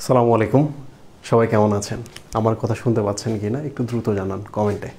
আসসালামু আলাইকুম, সবাই কেমন আছেন? আমার কথা শুনতে পাচ্ছেন কি না একটু দ্রুত জানান কমেন্টে।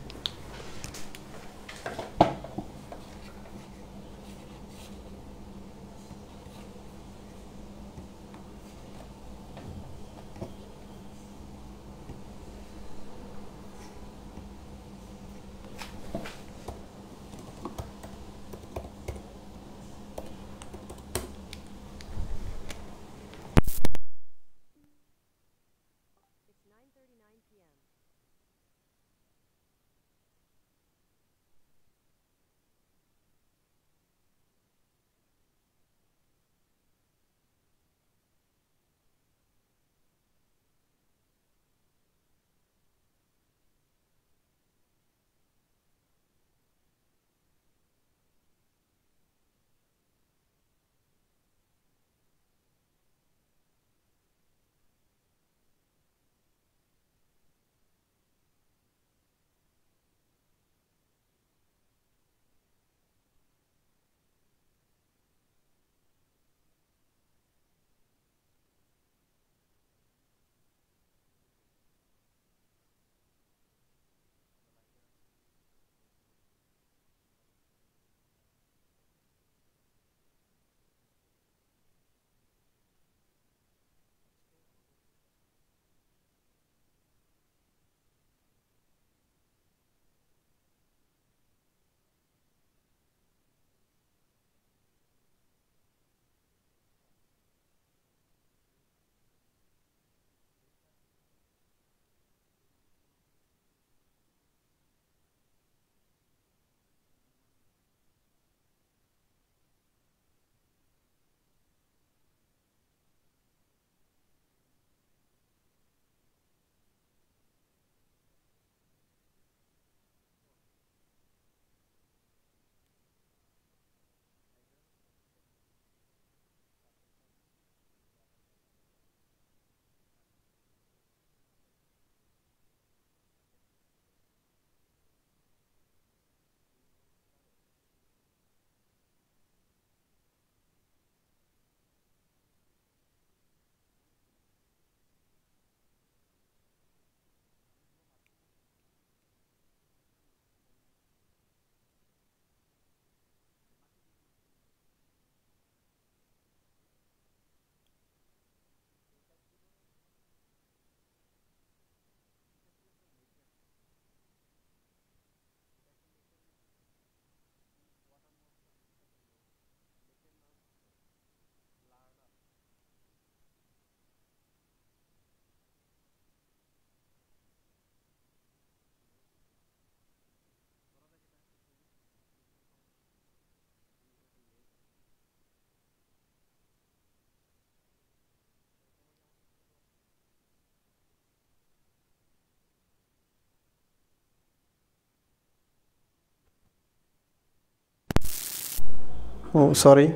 ও সরি,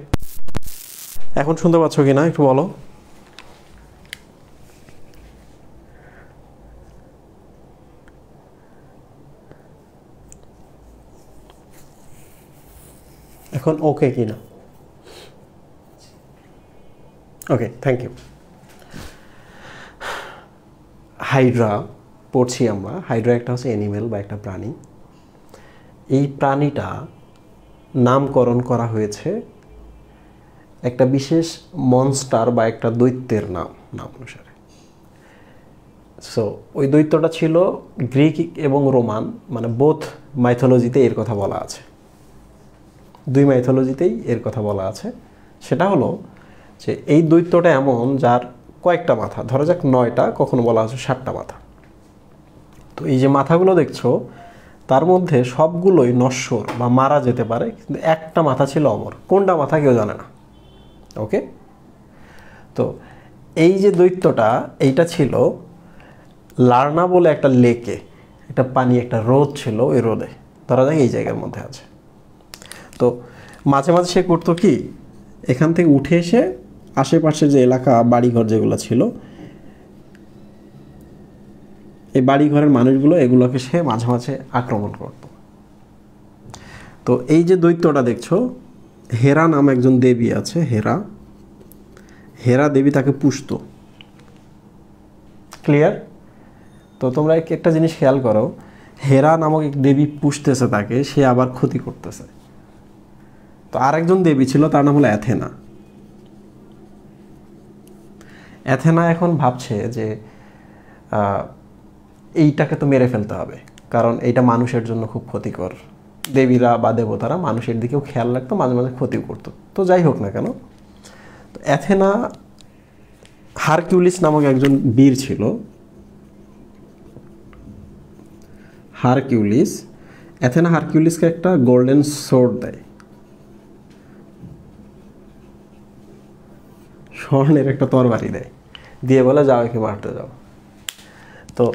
এখন শুনতে পাচ্ছ কি না একটু বলো। এখন ওকে কি না? ওকে, থ্যাংক ইউ। হাইড্রা পড়ছি আমরা। হাইড্রা একটা হচ্ছে অ্যানিমেল বা একটা প্রাণী। এই প্রাণীটা নামকরণ করা হয়েছে একটা বিশেষ মনস্টার বা একটা দৈত্যের নাম অনুসারে। সো ওই দৈত্যটা ছিল গ্রিক এবং রোমান, মানে বোথ মাইথোলজিতে এর কথা বলা আছে, দুই মাইথোলজিতেই এর কথা বলা আছে। সেটা হলো যে এই দৈত্যটা এমন যার কয়েকটা মাথা, ধরা যাক 9টা, কখনো বলা হচ্ছে 7টা মাথা। তো এই যে মাথাগুলো দেখছো তার মধ্যে সবগুলোই নশ্বর বা মারা যেতে পারে, কিন্তু একটা মাথা ছিল অমর। কোনটা মাথা কেউ জানে না। ওকে, তো এই যে দৈত্যটা, এইটা ছিল লার্না বলে একটা লেকে, একটা পানি, একটা হ্রদ ছিল। ওই হ্রদে ধরা যাক এই জায়গার মধ্যে আছে। তো মাঝে মাঝে সে করতো কি, এখান থেকে উঠে এসে আশেপাশে যে এলাকা বাড়িঘর যেগুলো ছিল, এই বাড়িঘরের মানুষগুলো এগুলোকে সে মাঝে মাঝে আক্রমণ করত। তো এই যে দৈত্যটা দেখছো, হেরা নাম একজন দেবী আছে, হেরা দেবী তাকে পুষত। ক্লিয়ার? তো তোমরা একটা জিনিস খেয়াল করো, হেরা নামক এক দেবী পুষতেছে তাকে, সে আবার ক্ষতি করতেছে। তো আরেকজন দেবী ছিল, তার নাম হলো অ্যাথেনা। অ্যাথেনা এখন ভাবছে যে এইটাকে তো মেরে ফেলতে হবে, কারণ এইটা মানুষের জন্য খুব ক্ষতিকর। দেবীরা বা দেবতারা মানুষের দিকেও খেয়াল রাখতো, মাঝে মাঝে ক্ষতিও করতো। তো যাই হোক না কেন, তো অ্যাথেনা, হারকিউলিস নামক একজন বীর ছিল, হারকিউলিস। অ্যাথেনা হারকিউলিসকে একটা গোল্ডেন সোর্ড দেয়, স্বর্ণের একটা তরবারি দেয়, দিয়ে বলে যাও একে মারতে যাও। তো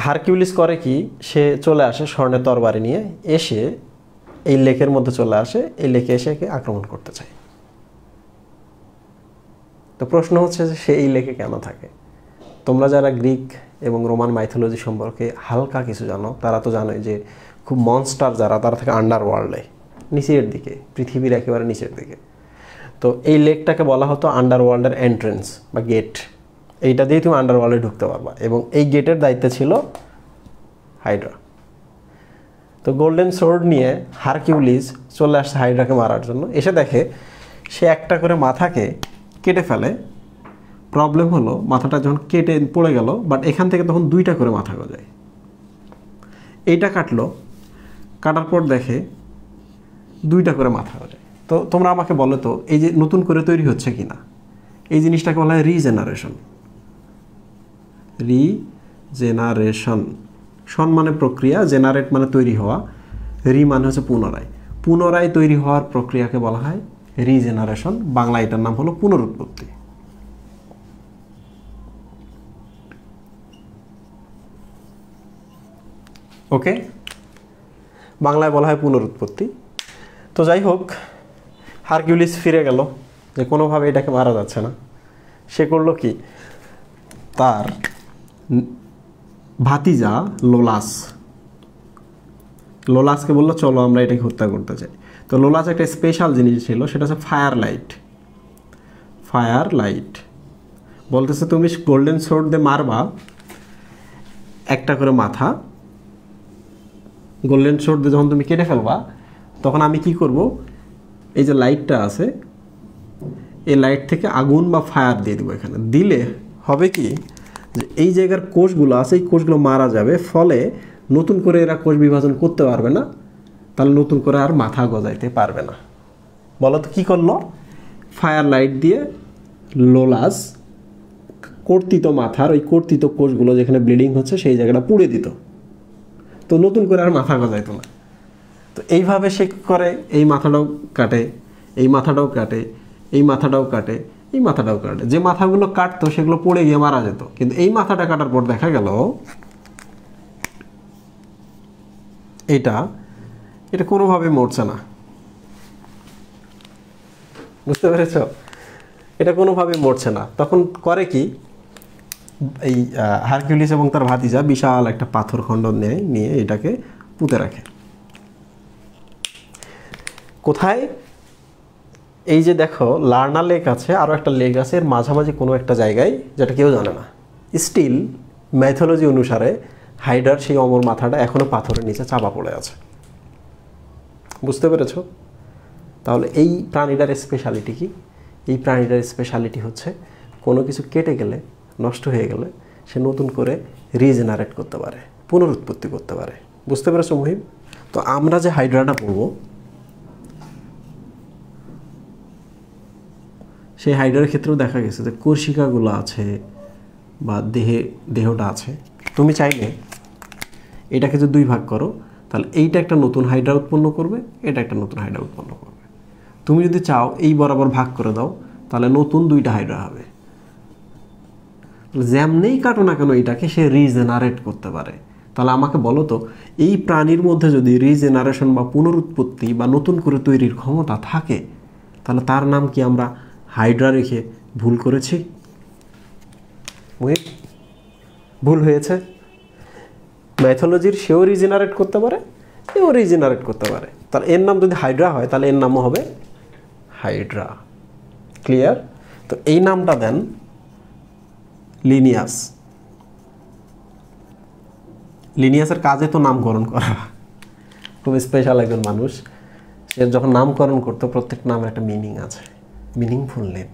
হারকিউলিস করে কি, সে চলে আসে স্বর্ণের তরবারি নিয়ে, এসে এই লেকের মধ্যে চলে আসে, এই লেকে এসে একে আক্রমণ করতে চায়। তো প্রশ্ন হচ্ছে যে সে এই লেকে কেন থাকে? তোমরা যারা গ্রিক এবং রোমান মাইথোলজি সম্পর্কে হালকা কিছু জানো, তারা তো জানোই যে খুব মনস্টার যারা, তারা থাকে আন্ডার ওয়ার্ল্ডে, নিচের দিকে, পৃথিবীর একেবারে নিচের দিকে। তো এই লেকটাকে বলা হতো আন্ডার ওয়ার্ল্ডের এন্ট্রেন্স বা গেট। এইটা দিয়ে তুমি আন্ডার ওয়ার্ল্ডে ঢুকতে পারবা, এবং এই গেটের দায়িত্বে ছিল হাইড্রা। তো গোল্ডেন সোর্ড নিয়ে হারকিউলিস চলে আসছে হাইড্রাকে মারার জন্য। এসে দেখে সে একটা করে মাথাকে কেটে ফেলে। প্রবলেম হলো মাথাটা যখন কেটে পড়ে গেল, বাট এখান থেকে তখন 2টা করে মাথা গজায়। এইটা কাটলো, কাটার পর দেখে 2টা করে মাথা গজায়। তো তোমরা আমাকে বলো তো, এই যে নতুন করে তৈরি হচ্ছে কিনা, এই জিনিসটাকে বলা হয় রিজেনারেশন। রিজেনারেশন, সন মানে প্রক্রিয়া, জেনারেট মানে তৈরি হওয়া, রি মানে হচ্ছে পুনরায়। পুনরায় তৈরি হওয়ার প্রক্রিয়াকে বলা হয় রিজেনারেশন। বাংলা এটার নাম হলো পুনরুৎপত্তি। ওকে, বাংলায় বলা হয় পুনরুৎপত্তি। তো যাই হোক, হারকিউলিস ফিরে গেল যে কোনোভাবে এটাকে মারা যাচ্ছে না। সে করলো কি, তার ভাতিজা লোলাসকে বললো চলো আমরা এটাকে হত্যা করতে চাই। তো লোলাস একটা স্পেশাল জিনিস ছিল, সেটা হচ্ছে ফায়ার লাইট। বলতেছে তুমি গোল্ডেন সোর্ড দিয়ে মারবা একটা করে মাথা, গোল্ডেন সোর্ড দিয়ে যখন তুমি কেটে ফেলবা, তখন আমি কি করব, এই যে লাইটটা আছে, এই লাইট থেকে আগুন বা ফায়ার দিয়ে দেবো। এখানে দিলে হবে কি, যে এই জায়গার কোষগুলো আছে, এই কোষগুলো মারা যাবে, ফলে নতুন করে এরা কোষ বিভাজন করতে পারবে না, তাহলে নতুন করে আর মাথা গজাইতে পারবে না। বলো তো কী করলো, ফায়ার লাইট দিয়ে লোলাস কর্তিত মাথার ওই কর্তিত কোষগুলো যেখানে ব্লিডিং হচ্ছে সেই জায়গাটা পুড়ে দিত, তো নতুন করে আর মাথা গজাইতো না। তো এইভাবে সে করে, এই মাথাটাও কাটে, এই মাথাটাও কাটে, এই মাথাটাও কাটে, এই মাথাটাও কাটে। যে মাথাগুলো কাটতো সেগুলো পড়ে গিয়ে মারা যেত, কিন্তু এই মাথাটা কাটার পর দেখা গেল এটা কোনোভাবে মরছে না, বুঝতে পেরেছ? এটা কোনোভাবেই মরছে না। তখন করে কি, এই হারকিউলিস এবং তার ভাতিজা বিশাল একটা পাথর খণ্ড নিয়ে এটাকে পুঁতে রাখে। কোথায়? এই যে দেখো লার্না লেক আছে, আরও একটা লেক আছে, এর মাঝামাঝি কোনো একটা জায়গায়, যেটা কেউ জানে না। স্টিল ম্যাথোলজি অনুসারে হাইড্রার সেই অমর মাথাটা এখনও পাথরের নিচে চাপা পড়ে আছে। বুঝতে পেরেছ? তাহলে এই প্রাণীটার স্পেশালিটি কি? এই প্রাণীটার স্পেশালিটি হচ্ছে কোনো কিছু কেটে গেলে, নষ্ট হয়ে গেলে সে নতুন করে রিজেনারেট করতে পারে, পুনরুৎপত্তি করতে পারে। বুঝতে পেরেছ মুহিম? তো আমরা যে হাইড্রাটা পড়ব, সেই হাইড্রার ক্ষেত্রেও দেখা গেছে যে কোষিকাগুলো আছে বা দেহটা আছে। তুমি চাইলে এটাকে যদি দুই ভাগ করো, তাহলে এইটা একটা নতুন হাইড্রা উৎপন্ন করবে, এটা একটা নতুন হাইড্রা উৎপন্ন করবে। তুমি যদি চাও এই বরাবর ভাগ করে দাও, তাহলে নতুন দুইটা হাইড্রা হবে। যেমনেই কাটো না কেন এটাকে সে রিজেনারেট করতে পারে। তাহলে আমাকে বলো তো, এই প্রাণীর মধ্যে যদি রিজেনারেশন বা পুনরুৎপত্তি বা নতুন করে তৈরির ক্ষমতা থাকে, তাহলে তার নাম কি আমরা হাইড্রা রেখে ভুল করেছি? ভুল হয়েছে। ম্যাথোলজির সেও রিজেনারেট করতে পারে, এও রিজেনারেট করতে পারে। তাহলে এর নাম যদি হাইড্রা হয়, তাহলে এর নামও হবে হাইড্রা। ক্লিয়ার? তো এই নামটা দেন লিনিয়াস। লিনিয়াসের কাজে তো নামকরণ করা। খুব স্পেশাল একজন মানুষ, সে যখন নামকরণ করতো প্রত্যেক নামের একটা মিনিং আছে, মিনিংফুল নেম।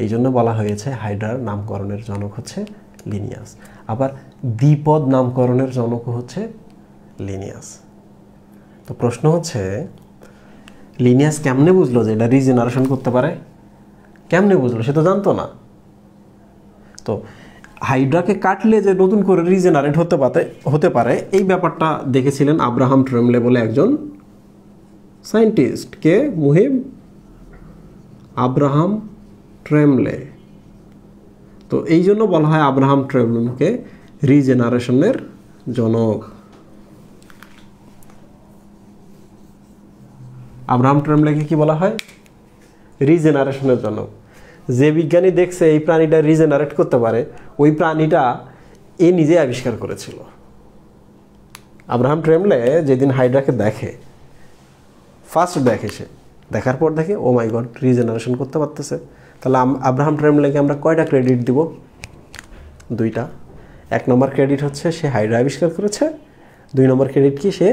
এই জন্য বলা হয়েছে হাইড্রার নামকরণের জনক হচ্ছে লিনিয়াস। আবার দ্বিপদ নামকরণের জনকও হচ্ছে লিনিয়াস। তো প্রশ্ন হচ্ছে, লিনিয়াস কেমনে বুঝলো যে এটা রিজেনারেশন করতে পারে? কেমনে বুঝলো? সে তো জানতো না। তো হাইড্রাকে কাটলে যে নতুন করে রিজেনারেট হতে পারে এই ব্যাপারটা দেখেছিলেন আব্রাহাম ট্রেমলে বলে একজন সায়েন্টিস্ট। কে? মুহিব আব্রাহাম ট্রেমলে। তো এই জন্য বলা হয় আব্রাহাম ট্রেমলেকে রিজেনারেশনের জনক। আব্রাহাম ট্রেমলেকে কি বলা হয়? রিজেনারেশনের জনক। যে বিজ্ঞানী দেখছে এই প্রাণীটা রিজেনারেট করতে পারে, ওই প্রাণীটা এ নিজে আবিষ্কার করেছিল। আব্রাহাম ট্রেমলে যেদিন হাইড্রাকে দেখে, ফার্স্ট দেখে, সে দেখার পর দেখে ও মাই গড, রিজেনারেশন করতে পারতেছে। তাহলে আব্রাহাম ট্রেমলেকে আমরা কয়টা ক্রেডিট দিব? দুইটা। এক নম্বর ক্রেডিট হচ্ছে সে হাইড্রা আবিষ্কার করেছে, দুই নম্বর ক্রেডিট কি, সে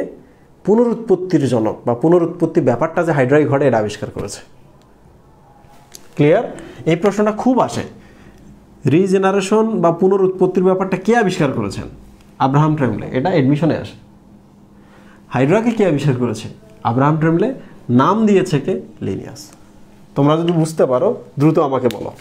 পুনরুৎপত্তির জনক বা পুনরুৎপত্তি ব্যাপারটা যে হাইড্রাই ঘটে এটা আবিষ্কার করেছে। ক্লিয়ার? এই প্রশ্নটা খুব আসে, রিজেনারেশন বা পুনরুৎপত্তির ব্যাপারটা কে আবিষ্কার করেছেন? আব্রাহাম ট্রেমলে। এটা এডমিশনে আসে। হাইড্রাকে কে আবিষ্কার করেছে? আব্রাহাম ট্রেমলে। নাম দিয়েছে কে? লিনিয়াস। তোমরা যদি বুঝতে পারো দ্রুত আমাকে বলো।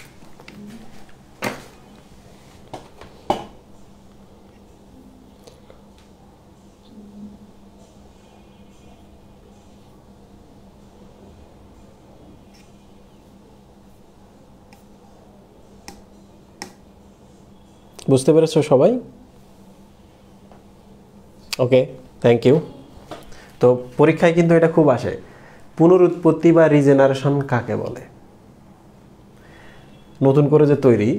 বুঝতে পেরেছো সবাই? ওকে, থ্যাংক ইউ। তো পরীক্ষায় কিন্তু এটা খুব আসে, পুনরুৎপত্তি বা রিজেনারেশন কাকে বলে? নতুন করে যে তৈরি,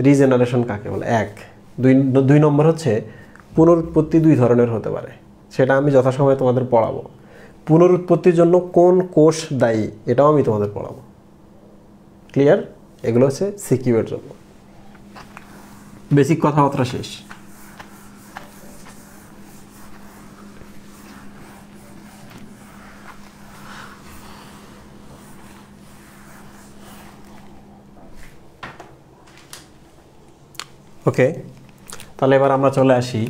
রিজেনারেশন কাকে বলে? এক। দুই নম্বর হচ্ছে পুনরুৎপত্তি দুই ধরনের হতে পারে, সেটা আমি যথাসময়ে তোমাদের পড়াবো। পুনরুৎপত্তির জন্য কোন কোষ দায়ী এটাও আমি তোমাদের পড়াবো। ক্লিয়ার? এগুলো হচ্ছে সিকিউ এর জন্য। বেসিক কথাবার্তা শেষ। ওকে, তাহলে এবার আমরা চলে আসি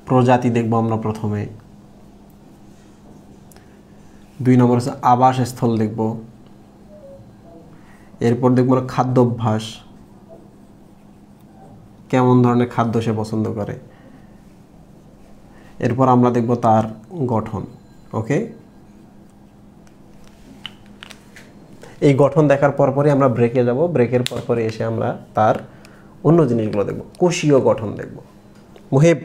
প্রজাতি দেখব আমরা প্রথমে। দুই নম্বর হচ্ছে আবাসস্থল দেখব, এরপর দেখব খাদ্যাভ্যাস, কেমন ধরনের খাদ্য সে পছন্দ করে। এরপর আমরা দেখব তার গঠন। ওকে, এই গঠন দেখার পরপরই আমরা ব্রেকে যাব, ব্রেকের পরপরই এসে আমরা তার অন্য জিনিসগুলো দেখব, কোষীয় গঠন দেখব। মুহিব,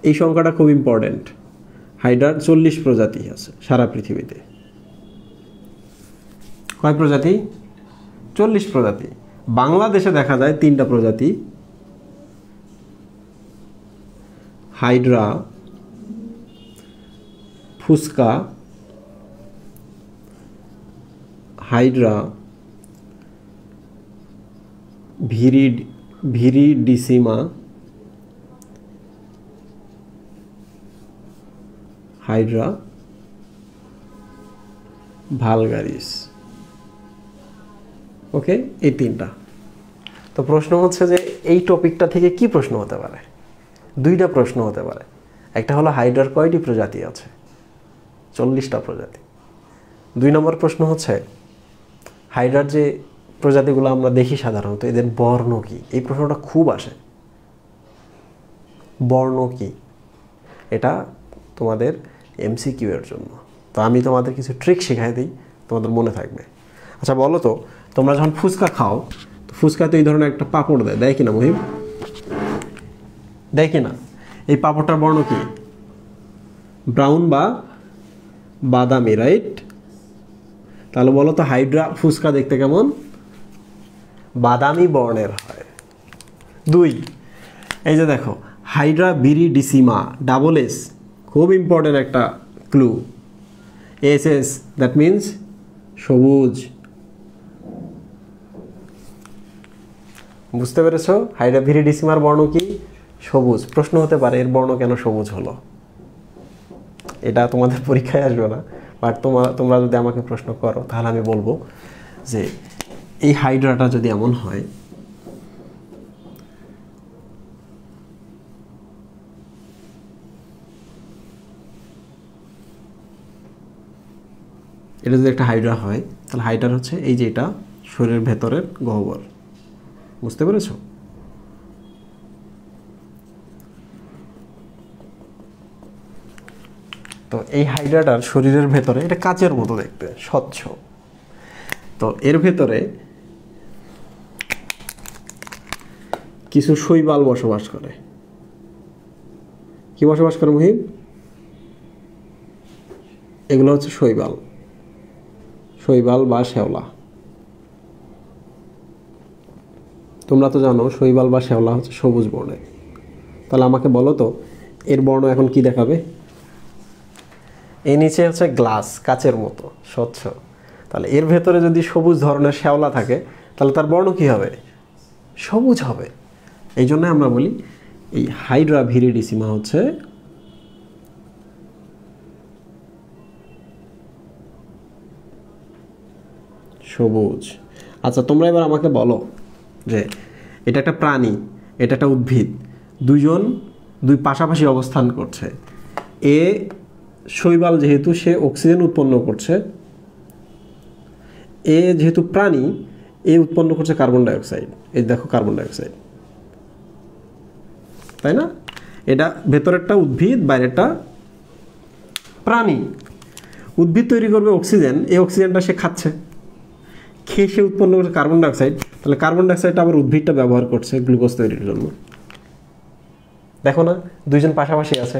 এই সংখ্যাটা খুব ইম্পর্টেন্ট। হাইড্রার 40 প্রজাতি আছে সারা পৃথিবীতে। কয় প্রজাতি? 40 প্রজাতি। বাংলাদেশে দেখা যায় 3টা প্রজাতি, হাইড্রা, ফুসকা, হাইড্রা ভিরিডিসিমা, হাইড্রা ভালগারিস। ওকে, এই 3টা। তো প্রশ্ন হচ্ছে যে এই টপিকটা থেকে কি প্রশ্ন হতে পারে? 2টা প্রশ্ন হতে পারে। একটা হলো হাইড্রার কয়টি প্রজাতি আছে? 40টা প্রজাতি। 2 নম্বর প্রশ্ন হচ্ছে হাইড্রার যে প্রজাতিগুলো আমরা দেখি সাধারণত এদের বর্ণ কি? এই প্রশ্নটা খুব আসে, বর্ণ কি? এটা তোমাদের এমসিকিউ এর জন্য। তো আমি তোমাদের কিছু ট্রিক শেখাই দিই, তোমাদের মনে থাকবে। আচ্ছা বলো তো, তোমরা যখন ফুচকা খাও, তো ফুচকাতে এই ধরনের একটা পাঁপড় দেয় কিনা মহিম? দেয় কিনা? এই পাঁপড়টার বর্ণ কি? ব্রাউন বা বাদামি, রাইট? তাহলে বলো তো হাইড্রা ফুচকা দেখতে কেমন? বাদামি বর্ণের হয়। 2, এই যে দেখো হাইড্রা ভিরিডিসিমা, ডাবল এস, খুব ইম্পর্টেন্ট একটা ক্লু। এস, দ্যাট মিনস সবুজ। বুঝতে পেরেছো? হাইড্রা ভিরিডিসিমার বর্ণ কি? সবুজ। প্রশ্ন হতে পারে এর বর্ণ কেন সবুজ হলো? এটা তোমাদের পরীক্ষায় আসবে না, বাট তোমরা যদি আমাকে প্রশ্ন করো তাহলে আমি বলবো যে এই হাইড্রাটা যদি এমন হয়, এটা যদি একটা হাইড্রা হয় তাহলে হাইড্রা হচ্ছে এই যে এটা শরীরের ভেতরের গহ্বর। বুঝতে পেরেছো? তো এই হাইড্রাটার শরীরের ভেতরে এটা কাচের মতো দেখতে, স্বচ্ছ। তো এর ভেতরে কিছু শৈবাল বসবাস করে। কি বসবাস করে মুহিব? এগুলো হচ্ছে শৈবাল বা শ্যাওলা। তোমরা তো জানো শৈবাল বা শ্যাওলা হচ্ছে সবুজ বর্ণের। তাহলে আমাকে বলো তো এর বর্ণ এখন কি দেখাবে? এই নিচে হচ্ছে গ্লাস, কাচের মতো স্বচ্ছ। তাহলে এর ভেতরে যদি সবুজ ধরনের শ্যাওলা থাকে তাহলে তার বর্ণ কি হবে? সবুজ হবে। এই জন্য আমরা বলি এই হাইড্রা ভিরিডিসিমা হচ্ছে সবুজ। আচ্ছা তোমরা এবার আমাকে বলো যে এটা একটা প্রাণী, এটা একটা উদ্ভিদ, দুই পাশাপাশি অবস্থান করছে। এ শৈবাল যেহেতু সে অক্সিজেন উৎপন্ন করছে, এ যেহেতু প্রাণী এ উৎপন্ন করছে কার্বন ডাইঅক্সাইড। এই দেখো কার্বন ডাইঅক্সাইড, তাই না? এটা ভেতরেরটা উদ্ভিদ, বাইরেরটা প্রাণী। উদ্ভিদ তৈরি করবে অক্সিজেন, এই অক্সিজেনটা সে খাচ্ছে, খেয়ে সে উৎপন্ন করছে কার্বন ডাইঅক্সাইড। তাহলে কার্বন ডাইঅক্সাইডটা আবার উদ্ভিদটা ব্যবহার করছে গ্লুকোজ তৈরির জন্য। দেখো না, দুইজন পাশাপাশি আছে।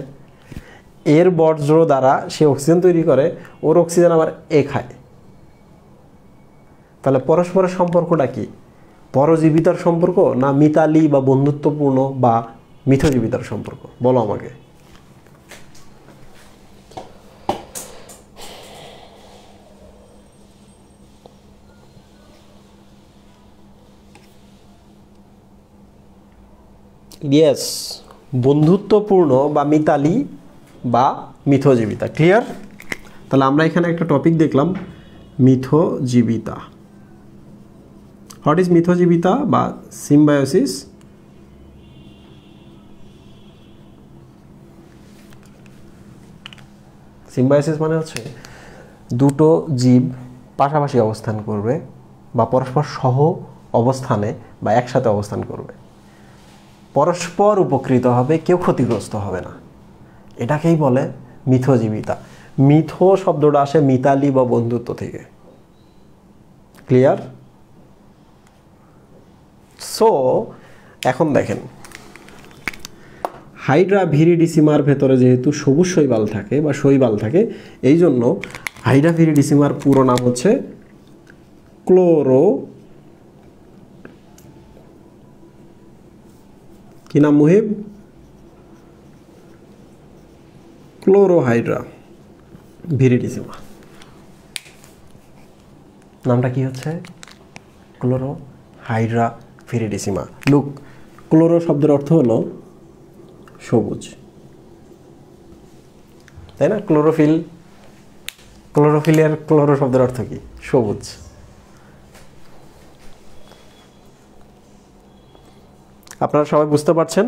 এর বর্জ্য দ্বারা সে অক্সিজেন তৈরি করে, ওর অক্সিজেন আবার এ খায়। তাহলে পরস্পরের সম্পর্কটা কি? পরজীবিতার সম্পর্ক না মিতালি বা বন্ধুত্বপূর্ণ বা মিথজীবিতার সম্পর্ক? বলো আমাকে। ইয়েস, বন্ধুত্বপূর্ণ বা মিতালি বা মিথজীবিতা। ক্লিয়ার? তাহলে আমরা এখানে একটা টপিক দেখলাম, মিথজীবিতা। হোয়াট ইজ মিথজীবিতা বা সিম্বায়োসিস? সিম্বায়োসিস মানে হচ্ছে দুটো জীব পাশাপাশি অবস্থান করবে বা পরস্পর সহ অবস্থানে বা একসাথে অবস্থান করবে, পরস্পর উপকৃত হবে, কেউ ক্ষতিগ্রস্ত হবে না। এটাকেই বলে মিথজীবিতা। মিথ শব্দটা আসে মিতালি বা বন্ধুত্ব থেকে। ক্লিয়ার? সো এখন দেখেন হাইড্রা ভিরিডিসিমার ভেতরে যেহেতু সবুজ শৈবাল থাকে বা শৈবাল থাকে, এই জন্য হাইড্রা ভিরিডিসিমার পুরো নাম হচ্ছে কি নাম মুহিব? ক্লোরোহাইড্রা ভিরিডিসিমা। নামটা কি হচ্ছে? ক্লোরোহাইড্রা ভিরিডিসিমা। লুক, ক্লোরো শব্দের অর্থ হলো সবুজ, তাই না? ক্লোরোফিলের ক্লোরো শব্দের অর্থ কি? সবুজ। আপনারা সবাই বুঝতে পারছেন?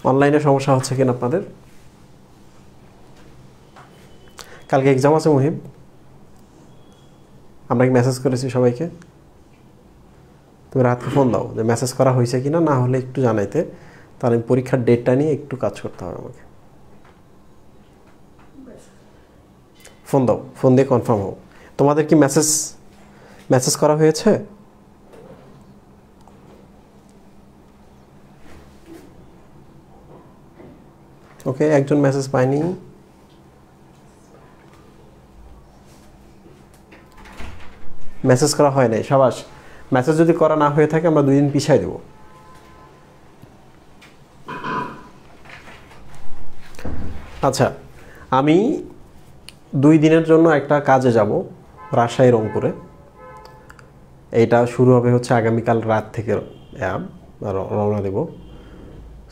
অনলাইনে সমস্যা হচ্ছে কিনা আপনাদের? কালকে এক্সাম আছে মুহিব, আমরা কি মেসেজ করেছি সবাইকে? তুমি রাতকে ফোন দাও যে মেসেজ করা হয়েছে কিনা, না হলে একটু জানাইতে, তাহলে আমি পরীক্ষার ডেটটা নিয়ে একটু কাজ করতে হবে আমাকে। ফোন দাও, ফোন দিয়ে কনফার্ম হও। তোমাদের কি মেসেজ করা হয়েছে? ওকে, একজন মেসেজ পায়নি। মেসেজ করা হয় নাই, সাবাস। মেসেজ যদি করা না হয়ে থাকে আমরা 2 দিন পিছাই দেব। আচ্ছা, আমি 2 দিনের জন্য একটা কাজে যাব রাজশাহী রংপুরে। এইটা শুরু হবে হচ্ছে আগামীকাল রাত থেকে রওনা দেব।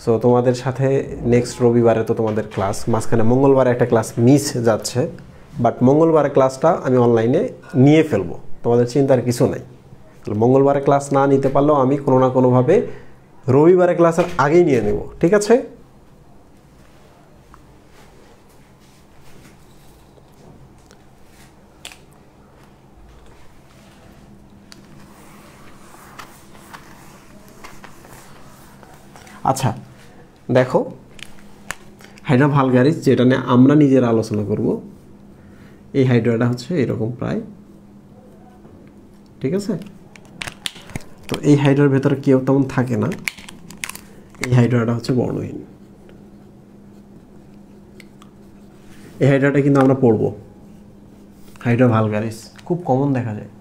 সো তোমাদের সাথে নেক্সট রবিবারে তো তোমাদের ক্লাস, মাঝখানে মঙ্গলবারে একটা ক্লাস মিস যাচ্ছে, বাট মঙ্গলবারে ক্লাসটা আমি অনলাইনে নিয়ে ফেলবো, তোমাদের চিন্তার কিছু নাই। মঙ্গলবারে ক্লাস না নিতে পারলেও আমি কোনো না কোনোভাবে রবিবারে ক্লাসের আগেই নিয়ে নেব, ঠিক আছে? আচ্ছা দেখো, হাইড্রা ভালগারিস যেটা নিয়ে আমরা নিজের আলোচনা করব, এই হাইড্রাটা হচ্ছে এরকম প্রায়, ঠিক আছে? তো এই হাইড্রার ভেতরে কেউ তেমন থাকে না। এই হাইড্রাটা হচ্ছে বর্ণহীন। এই হাইড্রাটা কিন্তু আমরা পড়ব, হাইড্রা ভালগারিস খুব কমন দেখা যায়।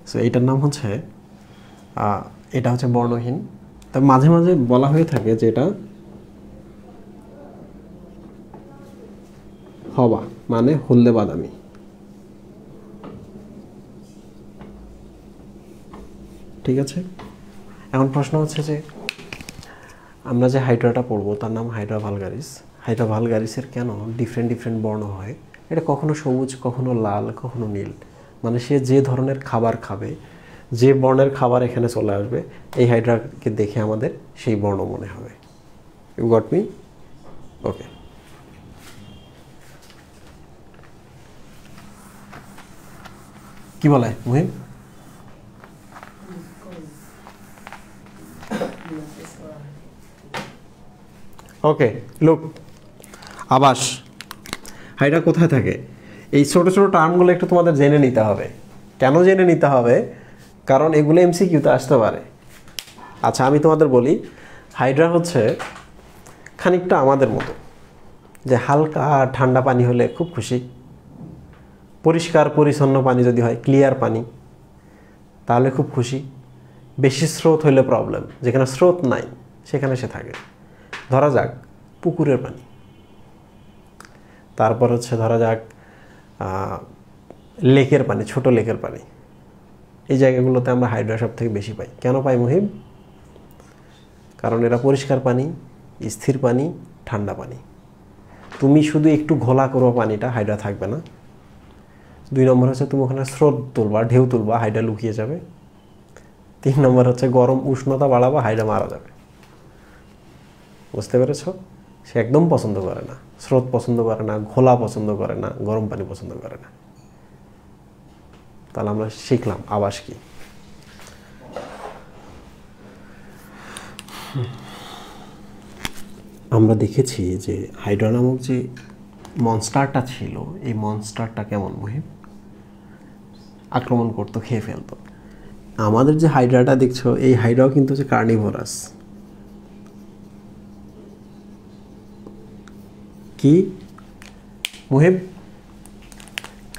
সো এইটার নাম হচ্ছে এটা হচ্ছে বর্ণহীন। তবে মাঝে মাঝে বলা হয়ে থাকে যে এটা হবা, মানে হলদে বাদামি। ঠিক আছে, এখন প্রশ্ন হচ্ছে যে আমরা যে হাইড্রাটা পড়বো তার নাম হাইড্রা ভালগারিস। হাইড্রা ভালগারিসের কেন ডিফারেন্ট বর্ণ হয়? এটা কখনো সবুজ, কখনো লাল, কখনো নীল। মানে সে যে ধরনের খাবার খাবে, যে বর্ণের খাবার এখানে চলে আসবে, এই হাইড্রাকে দেখে আমাদের সেই বর্ণ মনে হবে। You got me? ওকে। কি বলে মুহিম? ওকে, লুক, আবাস হাইড্রা কোথায় থাকে? এই ছোট ছোট টার্মগুলো একটু তোমাদের জেনে নিতে হবে। কেন জেনে নিতে হবে? কারণ এগুলো এমসিকিউতে আসতে পারে। আচ্ছা আমি তোমাদের বলি, হাইড্রা হচ্ছে খানিকটা আমাদের মতো, যে হালকা ঠান্ডা পানি হলে খুব খুশি, পরিষ্কার পরিচ্ছন্ন পানি যদি হয়, ক্লিয়ার পানি, তাহলে খুব খুশি। বেশি স্রোত হইলে প্রবলেম, যেখানে স্রোত নাই সেখানে সে থাকে। ধরা যাক পুকুরের পানি, তারপর হচ্ছে ধরা যাক লেকের পানি, ছোট লেকের পানি, এই জায়গাগুলোতে আমরা হাইড্রা সব থেকে বেশি পাই। কেন পাই মুহিব? কারণ এরা পরিষ্কার পানি, স্থির পানি, ঠান্ডা পানি। তুমি শুধু একটু ঘোলা করো পানিটা, হাইড্রা থাকবে না। 2 নম্বর হচ্ছে তুমি ওখানে স্রোত তুলবা, ঢেউ তুলবা, হাইড্রা লুকিয়ে যাবে। 3 নম্বর হচ্ছে গরম উষ্ণতা বাড়াবা, হাইড্রা মারা যাবে। বুঝতে পেরেছ? সে একদম পছন্দ করে না, স্রোত পছন্দ করে না, ঘোলা পছন্দ করে না, গরম পানি পছন্দ করে না। তাহলে আমরা শিখলাম আবাস কি। আমরা দেখেছি যে হাইড্রা নামক যে মনস্টারটা ছিল, এই মনস্টারটা কেমন মুহিব? আক্রমণ করতো, খেয়ে ফেলতো। আমাদের যে হাইড্রাটা দেখছো, এই হাইড্রাও কিন্তু হচ্ছে কার্নিভোরাস। কি মুহিব?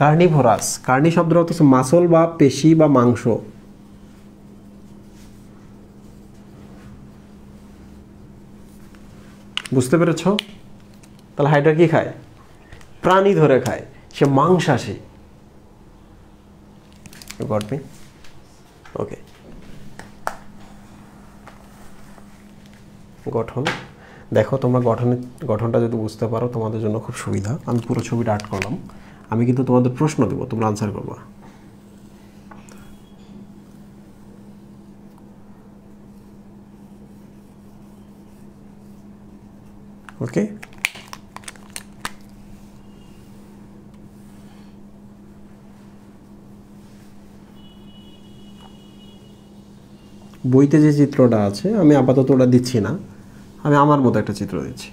কার্নিভোরাস। কার্নি শব্দটা হচ্ছে মাসল বা পেশি বা মাংস। বুঝতে পেরেছ? তাহলে হাইড্রা কি খায়? প্রাণী ধরে খায়, সে মাংসাশী। Goat me? ওকে। গঠন দেখো, তোমরা গঠনটা যদি বুঝতে পারো তোমাদের জন্য খুব সুবিধা। আমি পুরো ছবিটা আর্ট করলাম, আমি কিন্তু তোমাদের প্রশ্ন দেবো, তোমরা আনসার করবা। ওকে, বইতে যে চিত্রটা আছে আমি আপাতত ওটা দিচ্ছি না, আমি আমার মতো একটা চিত্র দিচ্ছি।